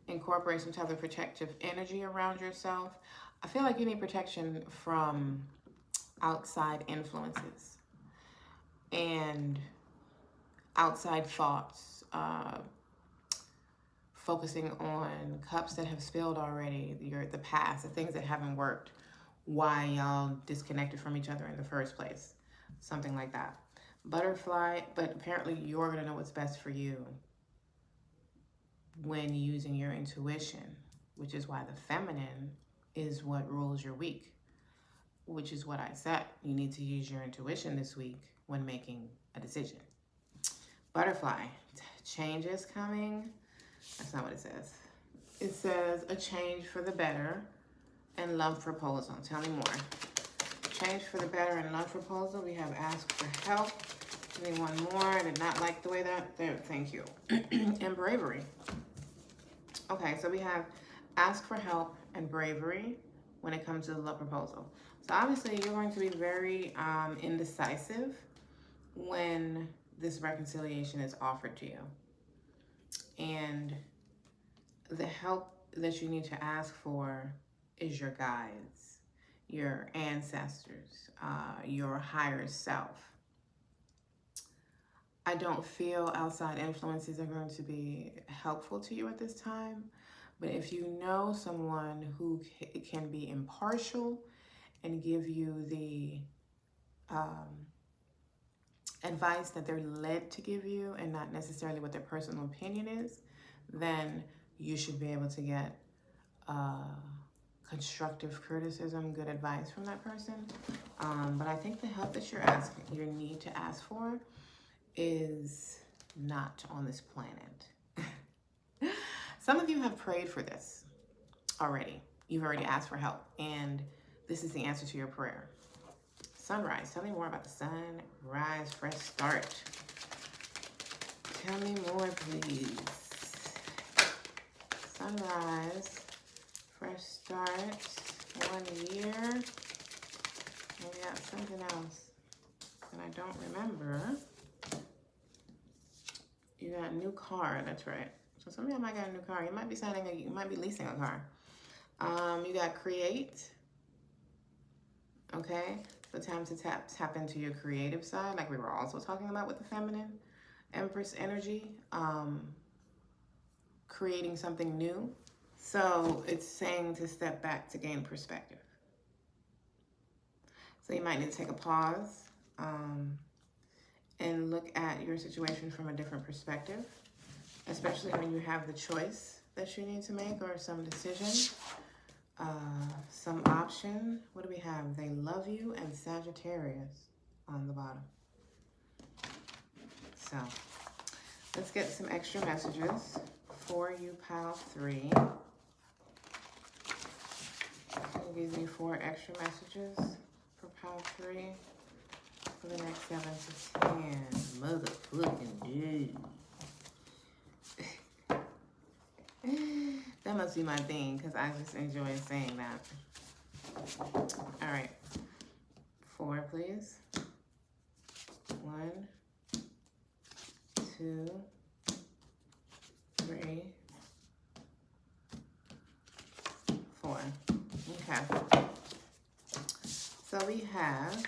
incorporate some type of protective energy around yourself. I feel like you need protection from outside influences and outside thoughts, focusing on cups that have spilled already, the past, the things that haven't worked, why y'all disconnected from each other in the first place, something like that. Butterfly, but apparently you're gonna know what's best for you when using your intuition, which is why the feminine is what rules your week, which is what I said. You need to use your intuition this week when making a decision. Butterfly, change is coming. That's not what it says. It says a change for the better and love proposal. Tell me more. Change for the better and love proposal. We have ask for help. Give me one more. I did not like the way that, there, thank you. And bravery. Okay, so we have ask for help and bravery when it comes to the love proposal. So obviously you're going to be very indecisive when this reconciliation is offered to you. And the help that you need to ask for is your guides, your ancestors, your higher self. I don't feel outside influences are going to be helpful to you at this time. But if you know someone who can be impartial and give you the advice that they're led to give you and not necessarily what their personal opinion is, then you should be able to get constructive criticism, good advice from that person. But I think the help that you're asking, you need to ask for, is not on this planet. Some of you have prayed for this already. You've already asked for help, and this is the answer to your prayer. Sunrise. Tell me more about the sunrise, fresh start. Tell me more, please. Sunrise, fresh start, 1 year. And we got something else that I don't remember. You got a new car, that's right. So some of y'all might got a new car. You might be you might be leasing a car. You got create. Okay, so time to tap into your creative side, like we were also talking about with the feminine Empress energy. Creating something new. So it's saying to step back to gain perspective. So you might need to take a pause and look at your situation from a different perspective, especially when you have the choice that you need to make or some decision, some option. What do we have? They love you and Sagittarius on the bottom. So let's get some extra messages for you, Pile 3. I'll give you 4 extra messages for Pile 3 for the next 7 to 10. Motherfucking dude. That must be my thing, because I just enjoy saying that. All right. 4, please. 1, 2, 3, 4. Okay. So we have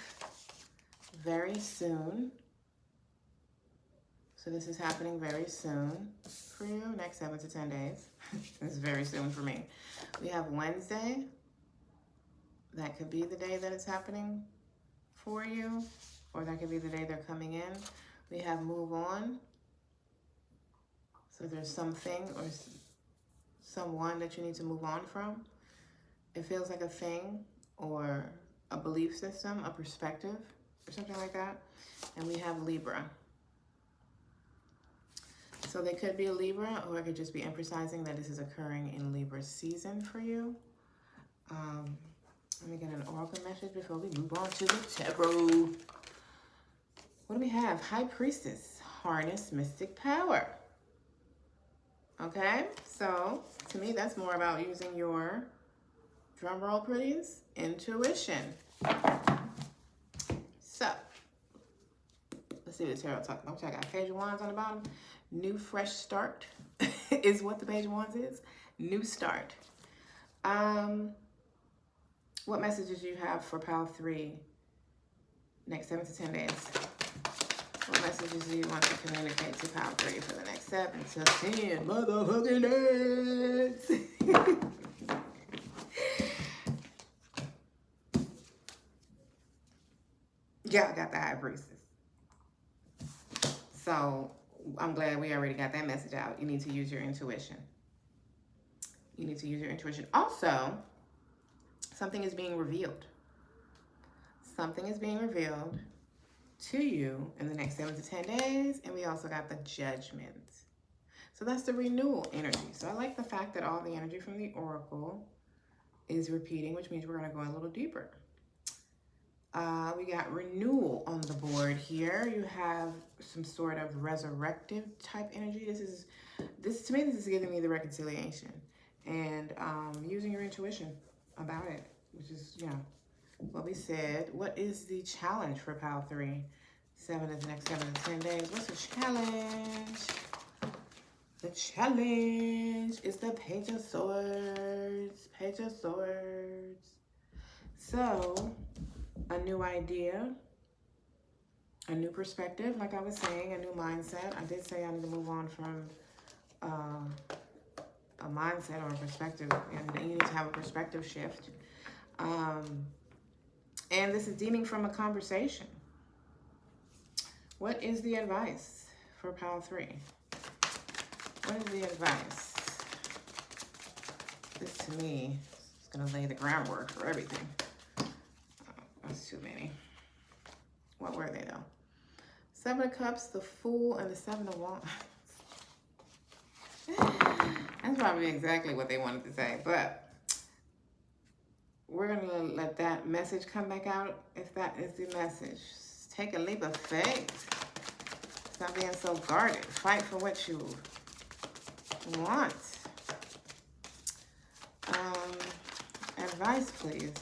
very soon. So this is happening very soon for you, next 7 to 10 days. It's very soon for me. We have Wednesday. That could be the day that it's happening for you, or that could be the day they're coming in. We have move on. So there's something or someone that you need to move on from. It feels like a thing or a belief system, a perspective, or something like that. And we have Libra. So they could be a Libra, or it could just be emphasizing that this is occurring in Libra season for you. Let me get an oracle message before we move on to the tarot. What do we have? High Priestess, harness mystic power. Okay, so to me, that's more about using your, drum roll please, intuition. So, let's see what the tarot talks about. I got Page of Wands on the bottom. New fresh start is what the Page of Wands is. New start. What messages do you have for Pile 3 next 7 to 10 days? What messages do you want to communicate to Pile 3 for the next 7 to 10 motherfucking days? Y'all got the High Priestess. So I'm glad we already got that message out. You need to use your intuition. You need to use your intuition. Also, something is being revealed. Something is being revealed to you in the next 7 to 10 days. And we also got the Judgment. So that's the renewal energy. So I like the fact that all the energy from the Oracle is repeating, which means we're going to go a little deeper. We got renewal on the board here. You have some sort of resurrective type energy. This to me, this is giving me the reconciliation and using your intuition about it, which is, you know, what we said. What is the challenge for Pile 3? 7 is the next 7 to 10 days. What's the challenge? The challenge is the Page of Swords. Page of Swords. So, a new idea, a new perspective, like I was saying, a new mindset. I did say I need to move on from a mindset or a perspective, and you need to have a perspective shift. And this is deeming from a conversation. What is the advice for Pile 3? What is the advice? This to me is going to lay the groundwork for everything. That's too many. What were they though? 7 of Cups, the Fool, and the 7 of Wands. That's probably exactly what they wanted to say. But we're gonna let that message come back out if that is the message. Take a leap of faith. Stop being so guarded. Fight for what you want. Advice, please,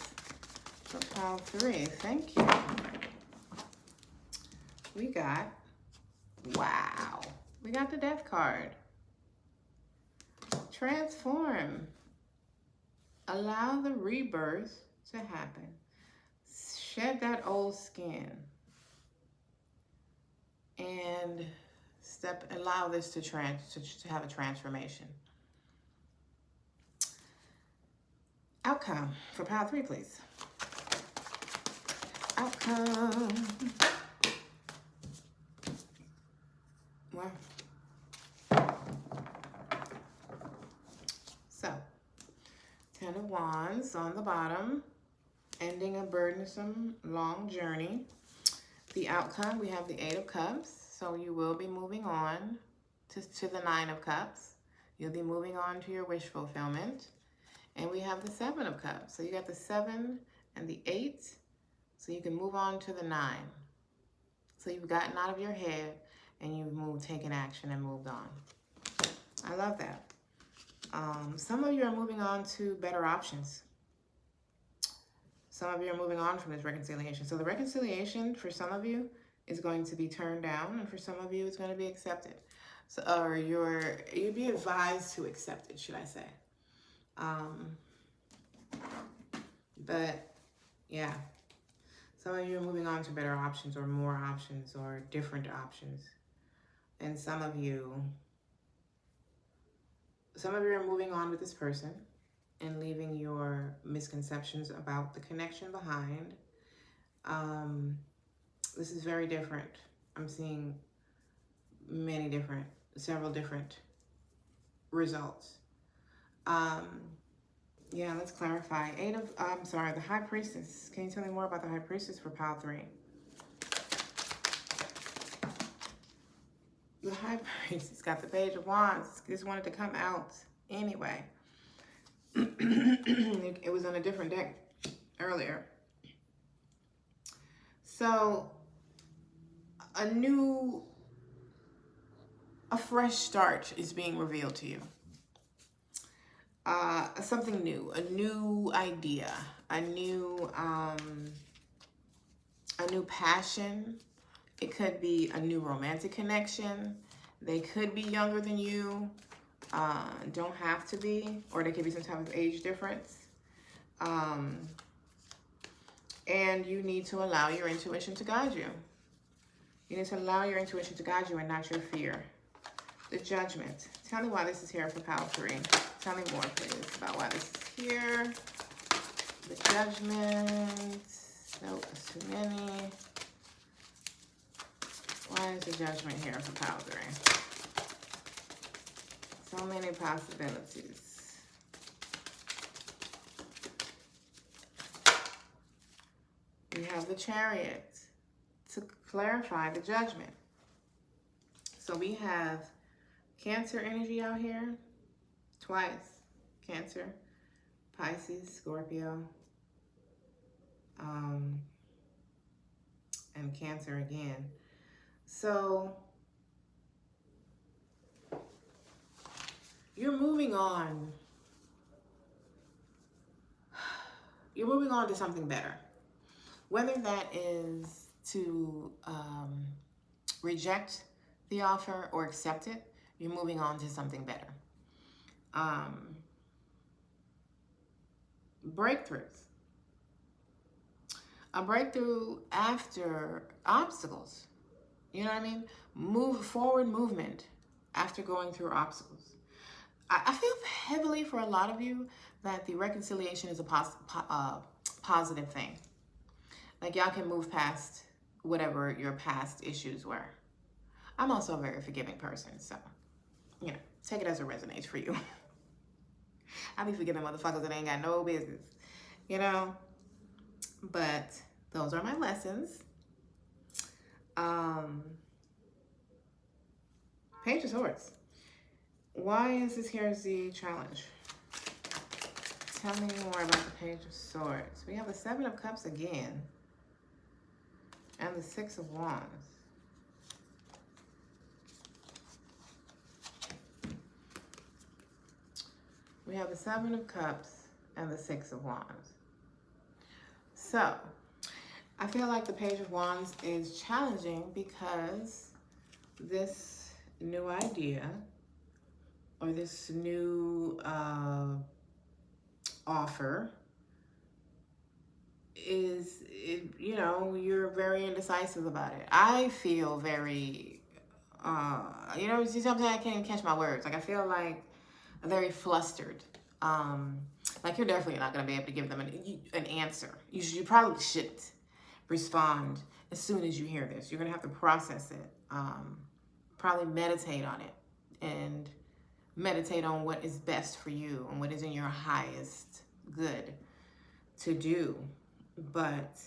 for pile 3. Thank you. We got, wow, we got the Death card. Transform. Allow the rebirth to happen. Shed that old skin. And allow this to have a transformation. Outcome for pile 3, please. Outcome. Wow. So, 10 of Wands on the bottom, ending a burdensome, long journey. The outcome, we have the 8 of Cups. So you will be moving on to the 9 of Cups. You'll be moving on to your wish fulfillment. And we have the 7 of Cups. So you got the 7 and the 8. So you can move on to the 9. So you've gotten out of your head and you've taken action and moved on. I love that. Some of you are moving on to better options. Some of you are moving on from this reconciliation. So the reconciliation for some of you is going to be turned down, and for some of you it's going to be accepted. So, or you'd be advised to accept it, should I say. But yeah, some of you are moving on to better options or more options or different options. And some of you are moving on with this person and leaving your misconceptions about the connection behind. This is very different. I'm seeing several different results. Yeah, let's clarify. The High Priestess. Can you tell me more about the High Priestess for pile 3? The High Priestess got the Page of Wands. Just wanted to come out anyway. It was on a different deck earlier. So, a fresh start is being revealed to you. Something new, a new idea, a new passion. It could be a new romantic connection. They could be younger than you. Don't have to be, or there could be some type of age difference. And you need to allow your intuition to guide you. You need to allow your intuition to guide you and not your fear. The Judgment. Tell me why this is here for pile 3. Tell me more, please, about why this is here. The Judgment. Nope, that's too many. Why is the Judgment here for pile 3? So many possibilities. We have the Chariot to clarify the Judgment. So we have Cancer energy out here, twice. Cancer, Pisces, Scorpio, and Cancer again. So you're moving on. You're moving on to something better. Whether that is to reject the offer or accept it, you're moving on to something better. Breakthroughs. A breakthrough after obstacles. You know what I mean? Forward movement after going through obstacles. I feel heavily for a lot of you that the reconciliation is a positive thing. Like y'all can move past whatever your past issues were. I'm also a very forgiving person, so, you know, take it as it resonates for you. I be forgiving motherfuckers that ain't got no business, you know? But those are my lessons. Page of Swords. Why is this here as the challenge? Tell me more about the Page of Swords. We have the Seven of Cups again. And the Six of Wands. We have the Seven of Cups and the Six of Wands. So, I feel like the Page of Wands is challenging because this new idea or this new offer is, you know, you're very indecisive about it. I feel very, you know, sometimes I can't even catch my words. Like, I feel like very flustered. Like, you're definitely not going to be able to give them an answer. You probably shouldn't respond as soon as you hear this. You're going to have to process it. Probably meditate on it and meditate on what is best for you and what is in your highest good to do. But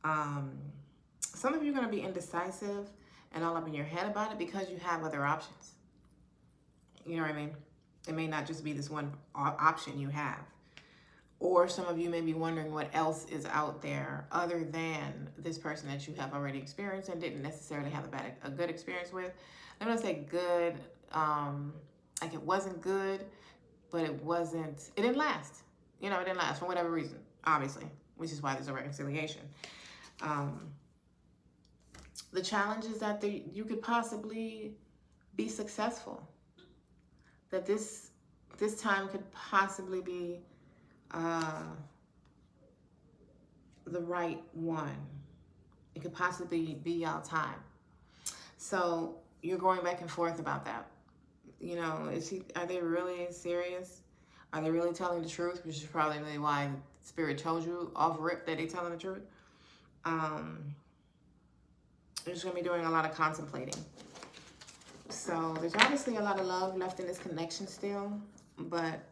some of you are going to be indecisive and all up in your head about it because you have other options. You know what I mean? It may not just be this one option you have. Or some of you may be wondering what else is out there other than this person that you have already experienced and didn't necessarily have a good experience with. I'm going to say good, like it wasn't good, but it didn't last. You know, it didn't last for whatever reason, obviously, which is why there's a reconciliation. The challenge is that you could possibly be successful. That this time could possibly be the right one. It could possibly be y'all time. So you're going back and forth about that. You know, are they really serious? Are they really telling the truth? Which is probably really why Spirit told you off rip that they're telling the truth. You're just going to be doing a lot of contemplating. So there's obviously a lot of love left in this connection still, but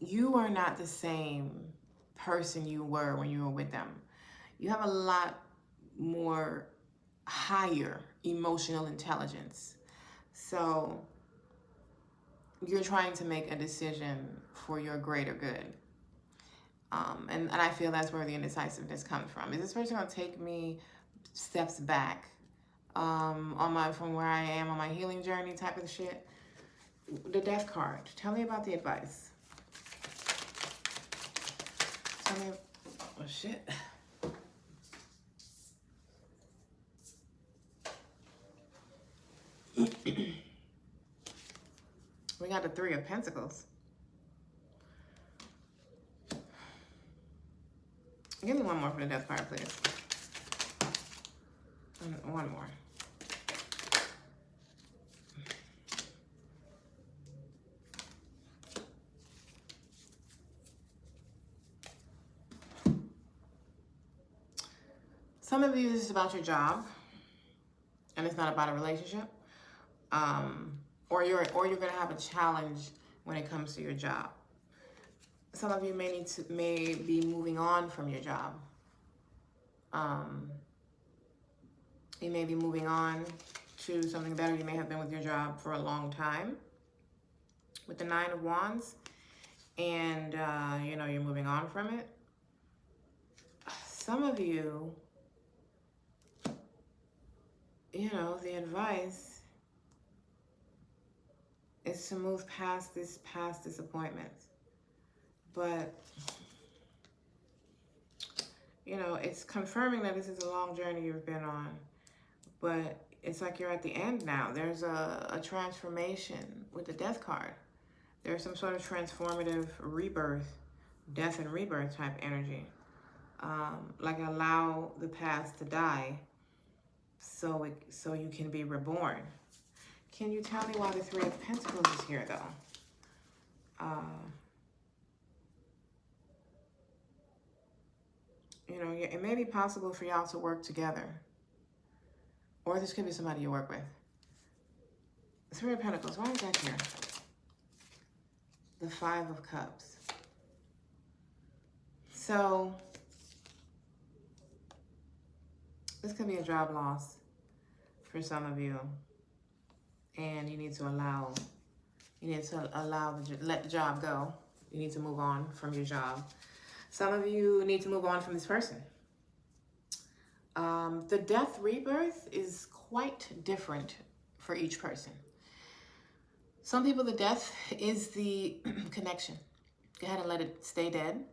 you are not the same person you were when you were with them. You have a lot more higher emotional intelligence. So you're trying to make a decision for your greater good. And I feel that's where the indecisiveness comes from. Is this person going to take me steps back from where I am on my healing journey type of shit? The Death card. Tell me about the advice. Tell me, oh shit. We got the Three of Pentacles. Give me one more for the Death card, please. One more. Some of you, this is about your job, and it's not about a relationship. Or you're going to have a challenge when it comes to your job. Some of you may be moving on from your job. You may be moving on to something better. You may have been with your job for a long time with the Nine of Wands, and you know, you're moving on from it. Some of you, you know, the advice is to move past past disappointments. But, you know, it's confirming that this is a long journey you've been on. But it's like you're at the end now. There's a transformation with the Death card. There's some sort of transformative rebirth, death and rebirth type energy. Like allow the past to die so you can be reborn. Can you tell me why the Three of Pentacles is here, though? You know, it may be possible for y'all to work together. Or this could be somebody you work with. The Three of Pentacles, why is that here? The Five of Cups. So, this could be a job loss for some of you. And you need to let the job go. You need to move on from your job. Some of you need to move on from this person. The death rebirth is quite different for each person. Some people, the death is the connection. Go ahead and let it stay dead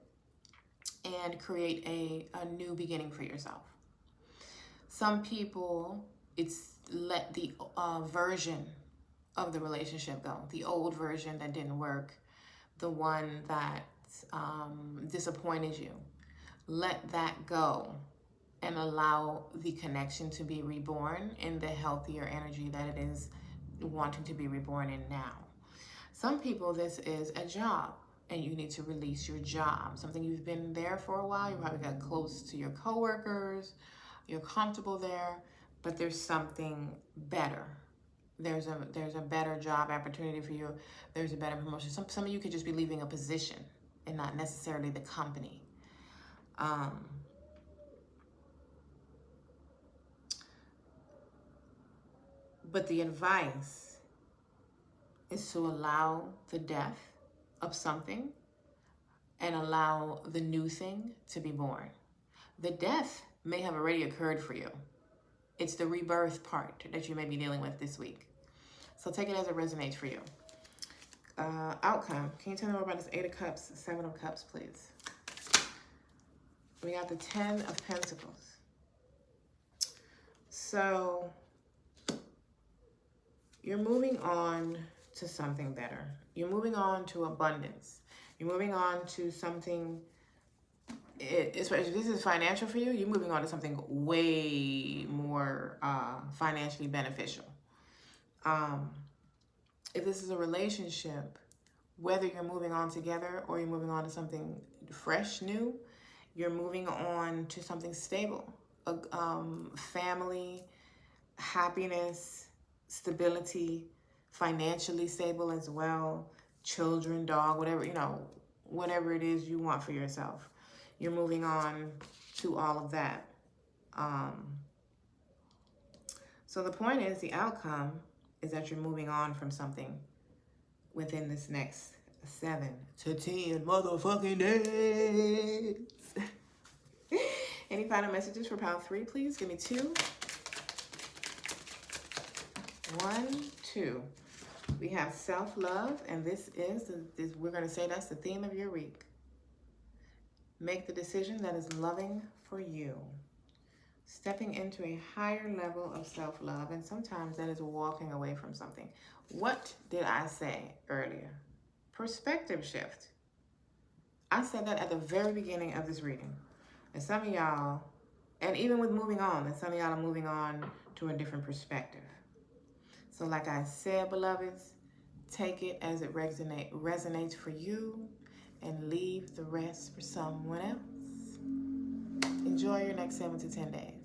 and create a new beginning for yourself. Some people, it's let the version of the relationship go, the old version that didn't work, the one that disappointed you. Let that go and allow the connection to be reborn in the healthier energy that it is wanting to be reborn in now. Some people, this is a job and you need to release your job. Something you've been there for a while, you probably got close to your coworkers, you're comfortable there, but there's something better. There's a better job opportunity for you. There's a better promotion. Some of you could just be leaving a position and not necessarily the company. But the advice is to allow the death of something and allow the new thing to be born. The death may have already occurred for you. It's the rebirth part that you may be dealing with this week. So take it as it resonates for you. Outcome. Can you tell me more about this 8 of Cups, 7 of Cups, please? We got the 10 of Pentacles. So you're moving on to something better. You're moving on to abundance. You're moving on to something, if this is financial for you, you're moving on to something way more financially beneficial. If this is a relationship, whether you're moving on together or you're moving on to something fresh, new, you're moving on to something stable. Family, happiness, stability, financially stable as well, children, dog, whatever, whatever it is you want for yourself. You're moving on to all of that. So the point is, the outcome is that you're moving on from something within this next 7 to 10 motherfucking days. Any final messages for pile 3, please? Give me 2. 1, 2. We have self-love, and this we're going to say that's the theme of your week. Make the decision that is loving for you. Stepping into a higher level of self-love, and sometimes that is walking away from something. What did I say earlier? Perspective shift. I said that at the very beginning of this reading. And some of y'all, and even with moving on, and some of y'all are moving on to a different perspective. So like I said, beloveds, take it as it resonates for you and leave the rest for someone else. Enjoy your next 7 to 10 days.